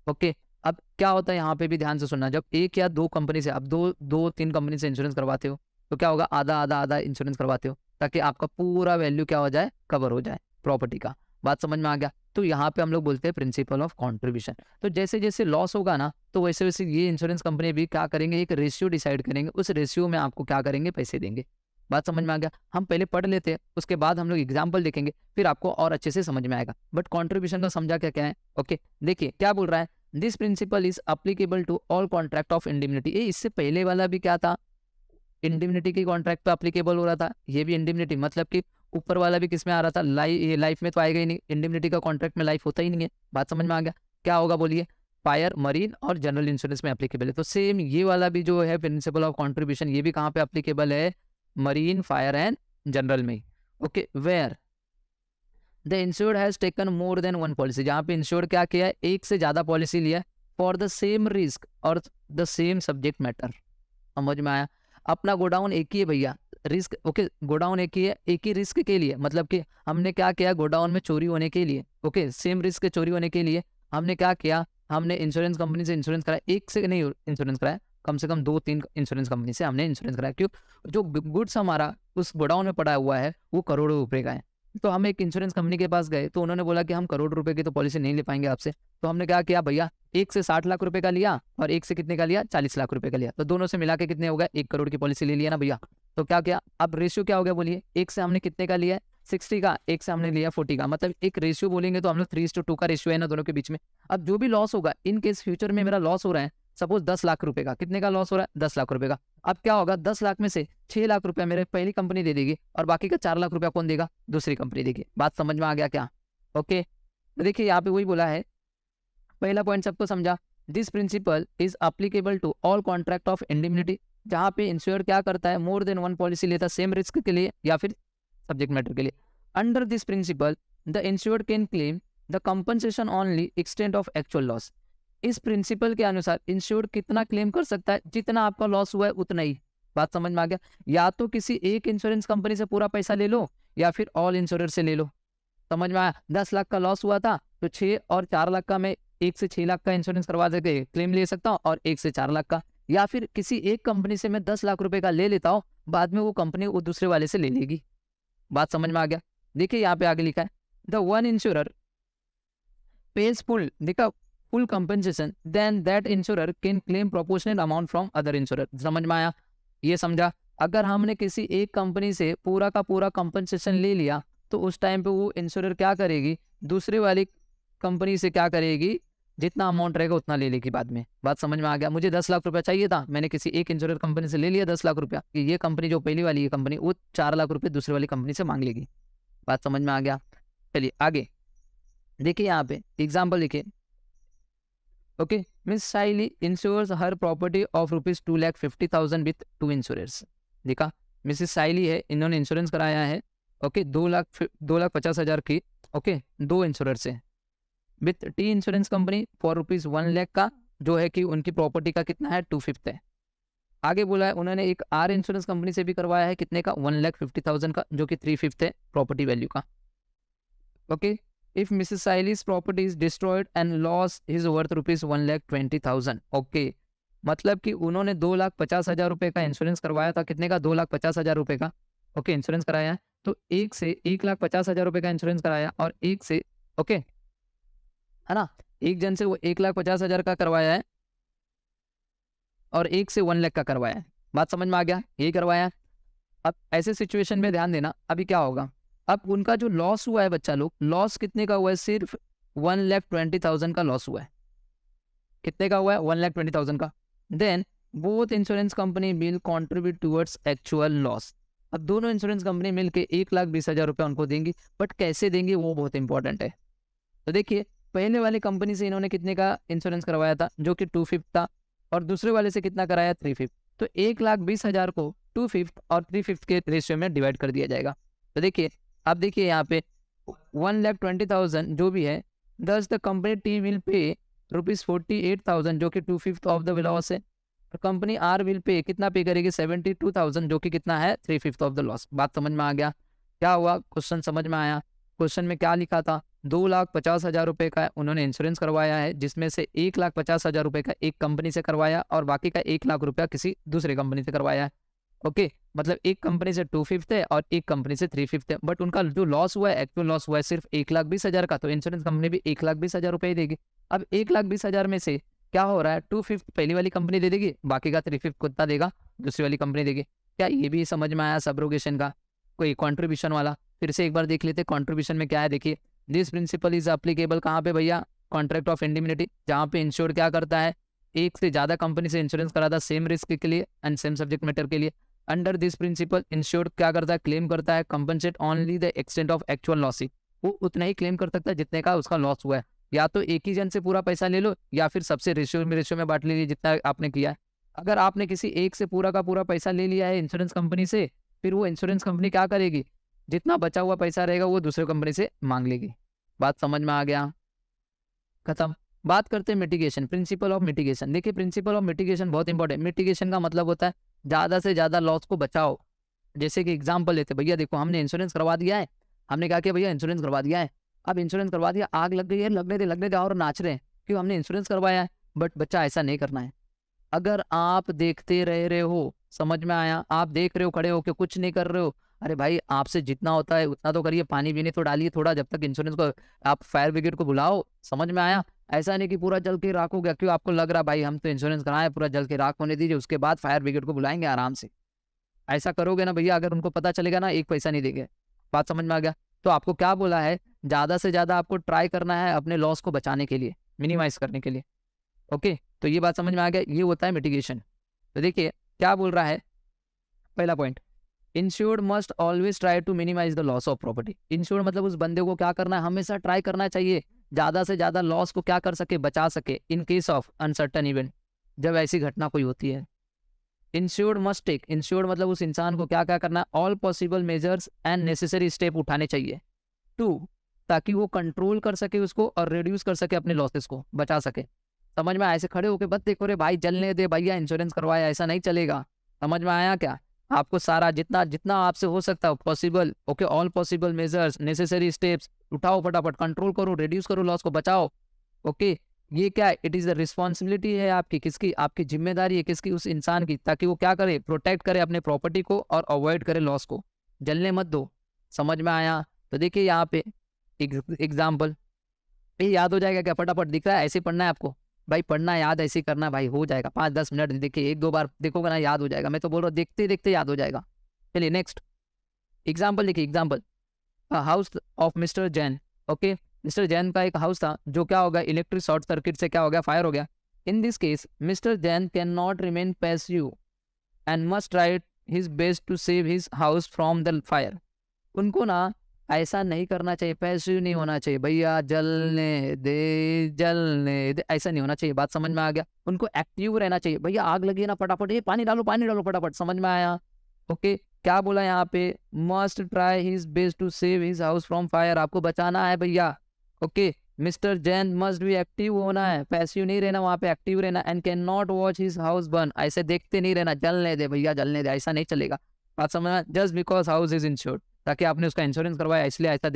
ओके, अब क्या होता है यहाँ पे भी ध्यान से सुनना, जब 1 या 2 कंपनी से आप 2-3 कंपनी से इंश्योरेंस करवाते हो, तो क्या होगा? आधा आधा आधा इंश्योरेंस करवाते हो, ताकि आपका पूरा वैल्यू क्या हो जाए? कवर हो जाए प्रॉपर्टी का। बात समझ में आ गया? तो यहाँ पे हम लोग बोलते हैं प्रिंसिपल ऑफ कॉन्ट्रीब्यूशन। तो जैसे जैसे लॉस होगा ना, तो वैसे वैसे ये इंश्योरेंस कंपनी भी क्या करेंगे? एक रेशियो डिसाइड करेंगे, उस रेशियो में आपको क्या करेंगे? पैसे देंगे। बात समझ में आ गया? हम पहले पढ़ लेते हैं, उसके बाद हम लोग एग्जाम्पल देखेंगे, फिर आपको और अच्छे से समझ में आएगा। बट कॉन्ट्रीब्यूशन का समझा क्या क्या है? ओके, देखिए क्या बोल रहा है, this principle is applicable to all contract of indemnity. ये इससे पहले वाला भी क्या था? इंडिमिनिटी के कॉन्ट्रैक्ट पे अप्लीकेबल हो रहा था, ये भी इंडिमिनिटी, मतलब कि ऊपर वाला भी किस में आ रहा था? लाइफ में तो आएगा ही नहीं, इंडिमिनिटी का कॉन्ट्रैक्ट में लाइफ होता ही नहीं है। बात समझ में आ गया? क्या होगा बोलिए? फायर, मरीन और जनरल इंश्योरेंस में अप्लीकेबल है। तो सेम ये वाला भी जो है प्रिंसिपल ऑफ कॉन्ट्रीब्यूशन, ये भी कहाँ पे अप्लीकेबल है? मरीन, फायर एंड जनरल में। Okay, where the insured has taken more than one policy, जहाँ पे इंश्योर्ड क्या किया है, एक से ज्यादा पॉलिसी लिया है फॉर द सेम रिस्क और द सेम सब्जेक्ट मैटर। समझ में आया? अपना गोडाउन एक ही है भैया, रिस्क ओके, गोडाउन एक ही है, एक ही रिस्क के लिए, मतलब कि हमने क्या किया, गोडाउन में चोरी होने के लिए, ओके, सेम रिस्क चोरी होने के लिए हमने क्या किया, हमने इंश्योरेंस कंपनी से इंश्योरेंस कराया, एक से नहीं इंश्योरेंस कराया, कम से कम 2-3 इंश्योरेंस कंपनी से हमने इंश्योरेंस कराया। क्यों? जो गुड्स हमारा उस गोडाउन में पड़ा हुआ है वो करोड़ों रुपए का है। तो हम एक इंश्योरेंस कंपनी के पास गए तो उन्होंने बोला कि हम करोड़ रुपए की तो पॉलिसी नहीं ले पाएंगे आपसे। तो हमने क्या किया भैया, एक से 60 लाख रुपए का लिया और एक से कितने का लिया, 40 लाख रुपए का लिया। तो दोनों से मिला के कितने हो गए, 1 करोड़ की पॉलिसी ले लिया ना भैया। तो क्या किया, अब रेशियो क्या हो गया बोलिए, एक से हमने कितने का लिया है, 60 का, एक से हमने लिया 40 का, मतलब एक रेशियो बोलेंगे तो हम लोग 3:2 का रेशियो है ना दोनों के बीच में। अब जो भी लॉस होगा, इन केस फ्यूचर में मेरा लॉस हो रहा है, सपोज 10 लाख रुपए का, कितने का लॉस हो रहा है, 10 लाख रुपए का। अब क्या होगा, 10 लाख में से 6 लाख रुपया मेरे पहली कंपनी दे देगी और बाकी का 4 लाख रुपया कौन देगा, दूसरी कंपनी देगी। बात समझ में आ गया क्या? ओके, तो देखिए यहाँ पे वही बोला है, पहला पॉइंट सबको समझा, this principle is applicable to all contract of indemnity, जहाँ पे इंश्योर क्या करता है, मोर देन वन पॉलिसी लेता है सेम रिस्क के लिए या फिर सब्जेक्ट मैटर के लिए। Under this principle the insured can claim the compensation only extent of actual loss. इस प्रिंसिपल के अनुसार इंश्योर्ड कितना क्लेम कर सकता है, जितना आपका लॉस हुआ है उतना ही। बात समझ में आ गया? या तो किसी एक इंश्योरेंस कंपनी से पूरा पैसा ले लो या फिर ऑल इंश्योरेंस से ले लो। समझ में आया? 10 लाख का लॉस हुआ था तो 6 और 4 लाख का मैं 1 से 6 लाख का इंश्योरेंस करवा देके क्लेम ले सकता हूँ और 1 से 4 लाख का, या फिर किसी एक कंपनी से मैं 10 लाख रुपए का ले लेता हूँ, बाद में वो कंपनी वो दूसरे वाले से ले लेगी। बात समझ में आ गया? देखिए यहाँ पे आगे लिखा है, the one insurer pays full compensation, then that insurer can claim proportionate amount from other insurer। समझ में आया? ये समझा? अगर हमने किसी एक कंपनी से पूरा का पूरा कंपनसेशन ले लिया तो उस टाइम पे वो इंश्योरर क्या करेगी, दूसरे वाली कंपनी से क्या करेगी, जितना अमाउंट रहेगा उतना ले लेगी बाद में। बात समझ में आ गया? मुझे 10 लाख रुपया चाहिए था, मैंने किसी एक इंश्योरर कंपनी से ले लिया 10 लाख रुपया, कि ये कंपनी जो पहली वाली है कंपनी वो 4 लाख रुपये दूसरी वाली कंपनी से मांग लेगी। बात समझ में आ गया? चलिए आगे देखिए, यहाँ पे एग्जाम्पल लिखिए। Okay, miss Saili insures her property of ₹2,50,000 with 2 insurance. देखा, मिसिस साइली है, इन्होंने इंश्योरेंस कराया है, ओके, 2,50,000 की, ओके, 2 इंश्योरेंस से with T insurance company for ₹1,00,000 का, जो है कि उनकी प्रॉपर्टी का कितना है, 2/5 है। आगे बोला है उन्होंने एक आर इंश्योरेंस कंपनी से भी करवाया है, कितने का, 1,50,000 का, जो कि 3/5 है प्रॉपर्टी वैल्यू का। Okay, if Mrs. Saili's property is destroyed and loss is worth ₹1,20,000। Okay, मतलब कि उन्होंने 2,50,000 रुपए का इंश्योरेंस करवाया था, कितने का, 2,50,000 रुपए का, ओके, इंश्योरेंस कराया है। तो एक से 1,50,000 रुपए का इंश्योरेंस कराया और एक से, ओके, है ना, एक जन से वो 1,50,000 का करवाया है और एक से 1 लाख का करवाया है। बात समझ में आ गया? यही करवाया है। अब ऐसे सिचुएशन में ध्यान देना, अभी क्या होगा, अब उनका जो लॉस हुआ है बच्चा लोग, लॉस कितने का हुआ है, सिर्फ 1,20,000 का लॉस हुआ है। कितने का हुआ है, 1,20,000 का। Then both insurance company will contribute towards actual loss. अब दोनों इंश्योरेंस कंपनी मिलके 1,20,000 रुपया उनको देंगी, बट कैसे देंगी वो बहुत इंपॉर्टेंट है। तो देखिए, पहले वाली कंपनी से इन्होंने कितने का इंश्योरेंस करवाया था, जो कि 2/5 था, और दूसरे वाले से कितना कराया, 3/5। तो 1,20,000 को 2/5 और 3/5 के रेशियो में डिवाइड कर दिया जाएगा। तो देखिए, अब देखिए यहाँ पे 1,20,000 जो भी है, दस the company T will pay ₹48,000 जो कि 2/5 ऑफ द लॉस है, और कंपनी आर विल पे कितना पे करेगी, 72,000 जो कि कितना है, 3/5 ऑफ द लॉस। बात समझ में आ गया? क्या हुआ, क्वेश्चन समझ में आया? क्वेश्चन में क्या लिखा था, 2,50,000 रुपए का उन्होंने इंश्योरेंस करवाया है, जिसमें से 1,50,000 रुपए का एक कंपनी से करवाया और बाकी का 1 लाख रुपया किसी दूसरे कंपनी से करवाया है। ओके, मतलब एक कंपनी से 2/5 है और एक कंपनी से 3/5 है, बट उनका जो लॉस हुआ है, एक्चुअल लॉस हुआ है सिर्फ 1,20,000 का, तो इंश्योरेंस कंपनी भी 1,20,000 रुपए ही देगी। अब 1,20,000 में से क्या हो रहा है, 2/5 पहली वाली कंपनी दे देगी, बाकी का 3/5 कितना देगा, दूसरी वाली कंपनी देगी। क्या ये भी समझ में आया सब्रोगेशन का, कोई कॉन्ट्रीब्यूशन वाला? फिर से एक बार देख लेते, कॉन्ट्रीब्यूशन में क्या है, देखिए, दिस प्रिंसिपल इज अप्लीकेबल कहाँ पे भैया, कॉन्ट्रैक्ट ऑफ इंडिमनिटी, जहाँ पे इंश्योर्ड क्या करता है, एक से ज्यादा कंपनी से इंश्योरेंस कराता है सेम रिस्क के लिए एंड सेम सब्जेक्ट मैटर के लिए। अंडर दिस प्रिंसिपल इंश्योर्ड क्या करता है, क्लेम करता है compensate only the extent of actual loss. वो उतना ही क्लेम कर सकता है जितने का उसका लॉस हुआ है। या तो एक ही जन से पूरा पैसा ले लो या फिर सबसे रेशियो में बांट लीजिए जितना आपने किया है। अगर आपने किसी एक से पूरा का पूरा पैसा ले लिया है इंश्योरेंस कंपनी से, फिर वो इंश्योरेंस कंपनी क्या करेगी, जितना बचा हुआ पैसा रहेगा वो दूसरे कंपनी से मांग लेगी। बात समझ में आ गया? खत्म। बात करते हैं मिटिगेशन, प्रिंसिपल ऑफ मिटिगेशन। देखिए प्रिंसिपल ऑफ मिटिगेशन बहुत इंपॉर्टेंट। मिटिगेशन का मतलब होता है ज़्यादा से ज़्यादा लॉस को बचाओ। जैसे कि एग्जाम्पल लेते भैया, देखो हमने इंश्योरेंस करवा दिया है, हमने क्या किया भैया, इंश्योरेंस करवा दिया है। अब इंश्योरेंस करवा दिया, आग लग गई है, लगने दे और नाच रहे हैं क्यों, हमने इंश्योरेंस करवाया है। बट बच्चा ऐसा नहीं करना है। अगर आप देखते रह रहे हो, समझ में आया, आप देख रहे हो खड़े हो के कुछ नहीं कर रहे हो, अरे भाई आपसे जितना होता है उतना तो करिए, पानी पीने तो डालिए थोड़ा, जब तक इंश्योरेंस को आप फायर ब्रिगेड को बुलाओ। समझ में आया? ऐसा नहीं कि पूरा जल के राख हो गया, क्यों आपको लग रहा भाई हम तो इंश्योरेंस कराए, पूरा जल के राख होने दीजिए, उसके बाद फायर ब्रिगेड को बुलाएंगे आराम से। ऐसा करोगे ना भैया, अगर उनको पता चलेगा ना, एक पैसा नहीं देंगे। बात समझ में आ गया? तो आपको क्या बोला है, ज्यादा से ज्यादा आपको ट्राई करना है अपने लॉस को बचाने के लिए, मिनिमाइज करने के लिए। ओके, तो ये बात समझ में आ गया, ये होता है मिटिगेशन। तो देखिए क्या बोल रहा है, पहला point, insured must always try to minimise the loss of property. Insured मतलब उस बंदे को क्या करना है, हमेशा ट्राई करना चाहिए ज्यादा से ज्यादा लॉस को क्या कर सके, बचा सके, in case of uncertain event, जब ऐसी घटना कोई होती है। इंश्योर्ड मस्ट टेक, इंश्योर्ड मतलब उस इंसान को क्या क्या करना है, all possible measures and necessary step उठाने चाहिए टू, ताकि वो कंट्रोल कर सके उसको और रिड्यूस कर सके अपने लॉसेस को, बचा सके। समझ में? ऐसे खड़े होके बस देखो रे भाई जलने दे भैया, इंश्योरेंस करवाया, ऐसा नहीं चलेगा। समझ में आया क्या? आपको सारा जितना जितना आपसे हो सकता है possible, okay, all possible measures, necessary steps उठाओ, फटाफट कंट्रोल करो, रिड्यूस करो लॉस को, बचाओ। ओके, ये क्या है, इट इज द रिस्पॉन्सिबिलिटी है आपकी, किसकी, आपकी जिम्मेदारी है, किसकी, उस इंसान की, ताकि वो क्या करे, प्रोटेक्ट करे अपने प्रॉपर्टी को और अवॉइड करे लॉस को, जलने मत दो। समझ में आया? तो देखिए यहाँ पे एग्जाम्पल, ये याद हो जाएगा क्या, फटाफट दिख रहा है, ऐसे पढ़ना है आपको भाई, पढ़ना याद ऐसे ही करना भाई, हो जाएगा 5-10 मिनट, देखिए एक दो बार देखोगे ना याद हो जाएगा, मैं तो बोल रहा हूँ देखते देखते याद हो जाएगा। चलिए नेक्स्ट एग्जाम्पल देखिए, example house of mister Jain. Okay, mister Jain का एक हाउस था जो क्या हो गया, इलेक्ट्रिक शॉर्ट सर्किट से क्या हो गया, फायर हो गया। In this case mister Jain can not remain passive and must try his best to save his house from the fire. उनको ना ऐसा नहीं करना चाहिए, पैसिव नहीं होना चाहिए भैया, जलने दे जलने दे, ऐसा नहीं होना चाहिए। बात समझ में आ गया? उनको एक्टिव रहना चाहिए भैया, आग लगी ना फटाफट ये पानी डालो फटाफट। समझ में आया? ओके, क्या बोला यहाँ पे, must try his best to save his house from fire, आपको बचाना है भैया। ओके, मिस्टर जैन मस्ट भी एक्टिव होना है, पैसिव नहीं रहना, वहां पे एक्टिव रहना। And can not watch his house burn, ऐसे देखते नहीं रहना, जलने दे भैया जलने दे, ऐसा नहीं चलेगा। बात समझना? Just because house is insured, ताकि आपने उसका इंश्योरेंस करवाया इसलिए ऐसा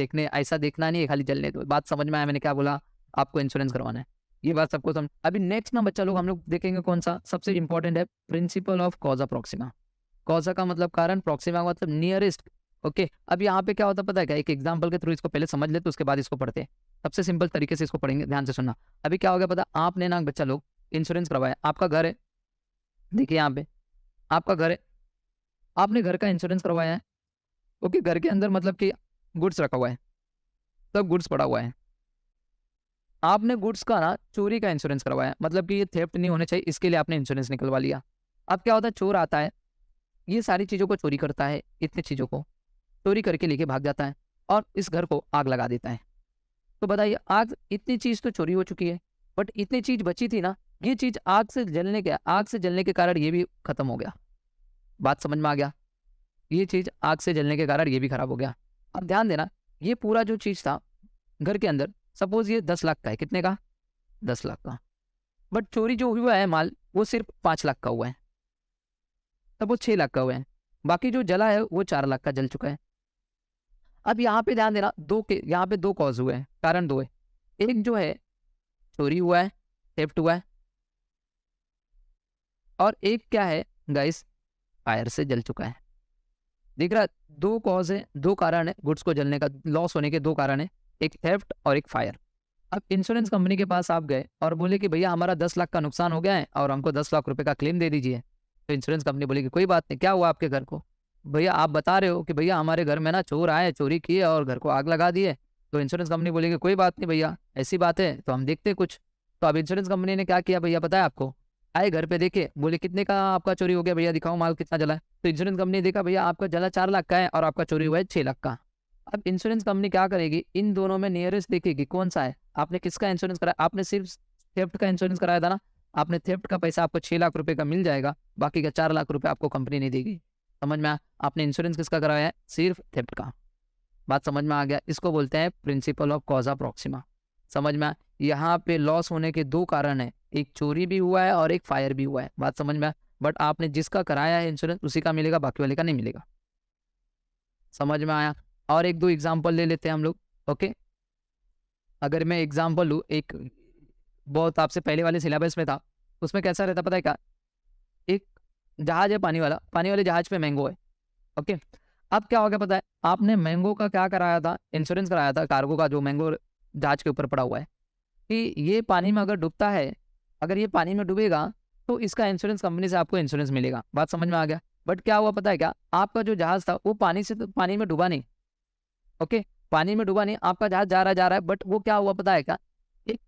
देखना नहीं है, खाली जलने दो। बात समझ में आया मैंने क्या बोला, आपको इंश्योरेंस करवाना है, ये बात सबको समझ। अभी नेक्स्ट ना बच्चा लोग हम लोग देखेंगे कौन सा सबसे इंपॉर्टेंट है, प्रिंसिपल ऑफ कॉजा प्रॉक्सिमा। कॉजा का मतलब कारण, प्रॉक्सिमा का मतलब नियरेस्ट। ओके, अब यहाँ पे क्या होता है पता है क्या, एक एग्जाम्पल के थ्रू इसको पहले समझ ले, तो उसके बाद इसको पढ़ते हैं, सबसे सिंपल तरीके से इसको पढ़ेंगे, ध्यान से सुनना। अभी क्या हो गया पता, आपने ना बच्चा लोग इंश्योरेंस करवाया, आपका घर है, देखिए यहाँ पे आपका घर है, आपने घर का इंश्योरेंस करवाया है। ओके, घर के अंदर मतलब कि गुड्स रखा हुआ है, सब गुड्स पड़ा हुआ है, आपने गुड्स का ना चोरी का इंश्योरेंस करवाया, मतलब कि ये थेफ्ट नहीं होने चाहिए, इसके लिए आपने इंश्योरेंस निकलवा लिया। अब क्या होता है, चोर आता है, ये सारी चीज़ों को चोरी करता है, इतनी चीज़ों को चोरी करके लेके भाग जाता है और इस घर को आग लगा देता है। तो बताइए, आग, इतनी चीज़ तो चोरी हो चुकी है, बट इतनी चीज़ बची थी ना, ये चीज़ आग से जलने के कारण ये भी खत्म हो गया। बात समझ में आ गया? ये चीज़ आग से जलने के कारण ये भी खराब हो गया। अब ध्यान देना, ये पूरा जो चीज़ था घर के अंदर, सपोज ये 10 लाख का है, कितने का, 10 लाख का, बट चोरी जो हुआ है माल वो सिर्फ 5 लाख का हुआ है, सपोज 6 लाख का हुआ है, बाकी जो जला है वो 4 लाख का जल चुका है। अब यहाँ पे ध्यान देना, यहाँ पे दो कॉज हुए हैं, कारण दो है, एक जो है चोरी हुआ है, थेफ्ट हुआ है, और एक क्या है गाइस, फायर से जल चुका है। दिख रहा है, दो कॉज है, दो कारण है गुड्स को जलने का, लॉस होने के दो कारण है, एक थेफ्ट और एक फायर। अब इंश्योरेंस कंपनी के पास आप गए और बोले कि भैया हमारा 10 लाख का नुकसान हो गया है और हमको 10 लाख रुपए का क्लेम दे दीजिए। तो इंश्योरेंस कंपनी बोलेगी कोई बात नहीं, क्या हुआ आपके घर को, भैया आप बता रहे हो कि भैया हमारे घर में ना चोर आए, चोरी किए और घर को आग लगा दिए। तो इंश्योरेंस कंपनी बोलेगी कोई बात नहीं भैया, ऐसी बात है तो हम देखते कुछ। तो अब इंश्योरेंस कंपनी ने क्या किया भैया पता है आपको, आए घर पे देखे, बोले कितने का आपका चोरी हो गया भैया, दिखाओ माल कितना जला है। तो इंश्योरेंस कंपनी ने देखा भैया आपका जला 4 लाख का है और आपका चोरी हुआ है 6 लाख का। अब इंश्योरेंस कंपनी क्या करेगी, इन दोनों में नियरेस्ट देखेगी कौन सा है, आपने किसका इंश्योरेंस कराया, आपने सिर्फ थेफ्ट का इंश्योरेंस कराया था ना, आपने थेफ्ट का पैसा आपको 6 लाख रुपए का मिल जाएगा, बाकी का 4 लाख रुपए आपको कंपनी नहीं देगी। समझ में आया? आपने इंश्योरेंस किसका कराया है, सिर्फ थेफ्ट का। बात समझ में आ गया? इसको बोलते हैं प्रिंसिपल ऑफ कॉजा प्रॉक्सिमा। समझ में आया? यहाँ पे लॉस होने के 2 कारण हैं, एक चोरी भी हुआ है और एक फायर भी हुआ है। बात समझ में आया? बट आपने जिसका कराया है इंश्योरेंस उसी का मिलेगा, बाकी वाले का नहीं मिलेगा। समझ में आया? और 1-2 एग्जांपल ले लेते हैं हम लोग। ओके, अगर मैं एग्जांपल लूँ, एक बहुत आपसे पहले वाले सिलेबस में था, उसमें कैसा रहता पता है क्या? एक जहाज है पानी वाले जहाज पे मैंगो है। ओके, अब क्या हो गया पता है? आपने मैंगो का क्या कराया था? इंश्योरेंस कराया था कार्गो का, जो मैंगो जहाज के ऊपर पड़ा हुआ है, कि ये पानी में अगर डूबता है, अगर ये पानी में डूबेगा तो इसका इंश्योरेंस कंपनी से आपको इंश्योरेंस मिलेगा। बात समझ में आ गया? बट क्या हुआ पता है क्या? आपका जो जहाज था वो पानी में डूबा नहीं। ओके, पानी में डूबा नहीं, आपका जहाज जा रहा है, बट वो क्या हुआ पता है क्या? एक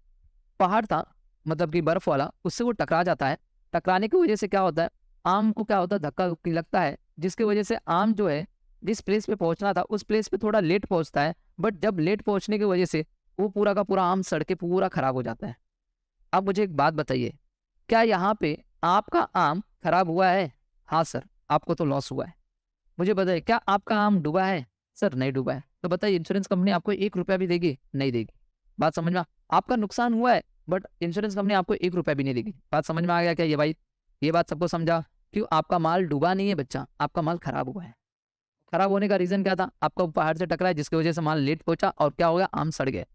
पहाड़ था, मतलब कि बर्फ वाला, उससे वो टकरा जाता है। टकराने की वजह से क्या होता है? आम को क्या होता है? धक्का लगता है, जिसकी वजह से आम जो है जिस प्लेस पे पहुंचना था उस प्लेस पे थोड़ा लेट पहुंचता है। बट जब लेट पहुंचने की वजह से वो पूरा का पूरा आम सड़ के पूरा खराब हो जाता है। अब मुझे एक बात बताइए, क्या यहाँ पे आपका आम खराब हुआ है? हाँ सर, आपको तो लॉस हुआ है। मुझे बताइए, क्या आपका आम डूबा है? सर नहीं डूबा है। तो बताइए, इंश्योरेंस कंपनी आपको 1 रुपया भी देगी? नहीं देगी। बात समझ में आपका नुकसान हुआ है, बट इंश्योरेंस कंपनी आपको 1 रुपया भी नहीं देगी। बात समझ में आ गया क्या ये भाई? ये बात सबको समझा? क्यों? आपका माल डूबा नहीं है बच्चा, आपका माल खराब हुआ है। खराब होने का रीजन क्या था? आपका पहाड़ से टकरा है, जिसकी वजह से माल लेट पहुंचा और क्या हो गया? आम सड़ गए।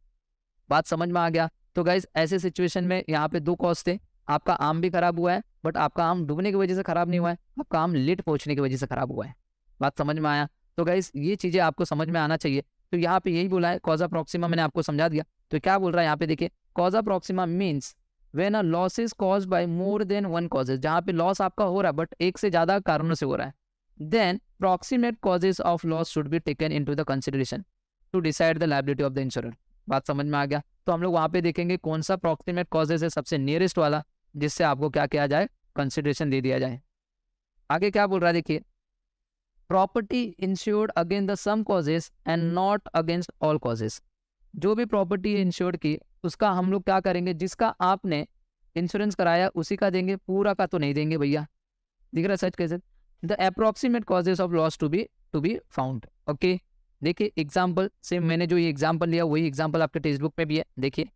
बात समझ में आ गया? तो गाइज ऐसे सिचुएशन में यहाँ पे 2 कॉज थे, आपका आम भी खराब हुआ है, बट आपका आम डूबने की वजह से खराब नहीं हुआ है, आपका आम लेट पहुंचने की वजह से खराब हुआ है। बात समझ में आया? तो गाइज ये चीजें आपको समझ में आना चाहिए। तो यहाँ पे यही बोला है, कॉजा प्रॉक्सिमा मैंने आपको समझा दिया। तो क्या बोल रहा है यहाँ पे? देखिए, causa proxima means when a loss is caused by more than one causes, जहाँ पे लॉस आपका हो रहा है बट एक से ज्यादा कारणों से हो रहा है, then proximate causes of loss should be taken into the consideration to decide the liability of the insurer. बात समझ में आ गया? तो हम लोग वहां पे देखेंगे कौन सा प्रॉक्सिमेट कॉजेज है, सबसे नियरेस्ट वाला, जिससे आपको क्या किया जाए? कंसिडरेशन दे दिया जाए। आगे क्या बोल रहा है देखिए, property insured against the some causes and not against all causes. जो भी प्रॉपर्टी इंश्योर्ड की, उसका हम लोग क्या करेंगे? जिसका आपने इंश्योरेंस कराया उसी का देंगे, पूरा का तो नहीं देंगे भैया। दिख रहा है सच कैसे? The approximate causes of loss to be found. Okay, देखिए एग्जाम्पल सेम, मैंने जो ये एग्जाम्पल लिया वही एग्जाम्पल आपके टेक्स्ट बुक में भी है। देखिए,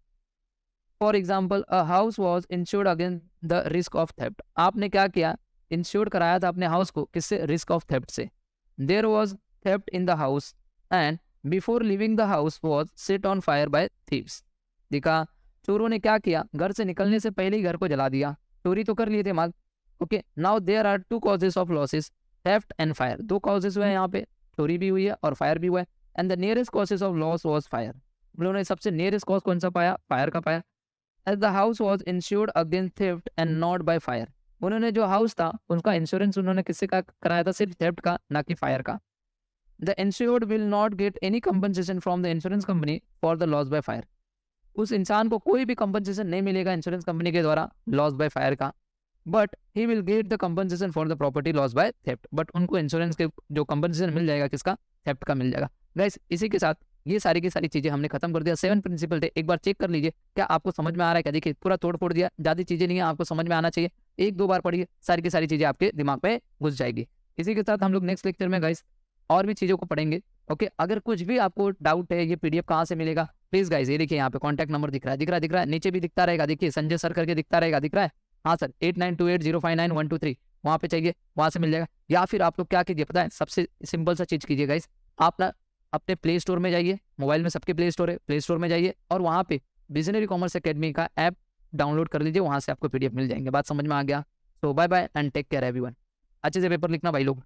for example, a house was insured against the risk of theft. आपने क्या किया? इंश्योर्ड कराया था अपने हाउस को, किससे? रिस्क ऑफ थेफ्ट से। There was theft in the house and before leaving the house was set on fire by thieves. देखा, चोरों ने क्या किया? घर से निकलने से पहले ही घर को जला दिया, चोरी तो कर लिए थे माल। Okay, now there are 2 causes of losses, theft and fire. 2 causes हुए हैं यहाँ पे, चोरी भी हुई है और फायर भी हुआ है। And the nearest causes of loss was fire. हम लोगों ने सबसे नियरेस्ट कॉज कौन सा पाया? फायर का पाया। As the house was insured against theft and not by fire. उन्होंने जो हाउस था उनका इंश्योरेंस उन्होंने किससे का कराया था? सिर्फ थेफ्ट का, ना कि फायर का। The insured will not get any compensation from the insurance company for the loss by fire. उस इंसान को कोई भी कंपनसेशन नहीं मिलेगा इंश्योरेंस कंपनी के द्वारा लॉस बाय फायर का, but he will get the compensation for the property loss by theft. But उनको इंश्योरेंस के जो कंपनसेशन मिल जाएगा किसका? थेफ्ट का मिल जाएगा। गाइस, इसी के साथ ये सारी की सारी चीजें हमने खत्म कर दिया। 7 प्रिंसिपल थे, एक बार चेक कर लीजिए क्या आपको समझ में आ रहा है क्या। देखिए, पूरा तोड़ फोड़ दिया, ज्यादा चीजें नहीं है, आपको समझ में आना चाहिए। 1-2 बार पढ़िए, सारी की सारी चीजें आपके दिमाग पे घुस जाएगी। इसी के साथ हम लोग नेक्स्ट लेक्चर में गाइस और भी चीजों को पढ़ेंगे। ओके, अगर कुछ भी आपको डाउट है, ये पीडीएफ कहाँ से मिलेगा, प्लीज गाइस ये देखिए यहाँ पे कॉन्टैक्ट नंबर दिख रहा है, नीचे भी दिखता रहेगा। देखिए, संजय सर करके दिखता रहेगा, दिख रहा है? हाँ सर, 8928059123, वहाँ पे चाहिए, वहाँ से मिल जाएगा। या फिर आप लोग क्या कीजिए पता है? सबसे सिंपल सा चीज कीजिए गाइस, आप ना अपने प्ले स्टोर में जाइए, मोबाइल में सबके प्ले स्टोर है, प्ले स्टोर में जाइए और वहाँ पे विजनरी कॉमर्स एकेडमी का ऐप डाउनलोड कर लीजिए, वहाँ से आपको पीडीएफ मिल जाएंगे। बात समझ में आ गया? So bye bye and take care everyone. अच्छे से पेपर लिखना भाई लोग।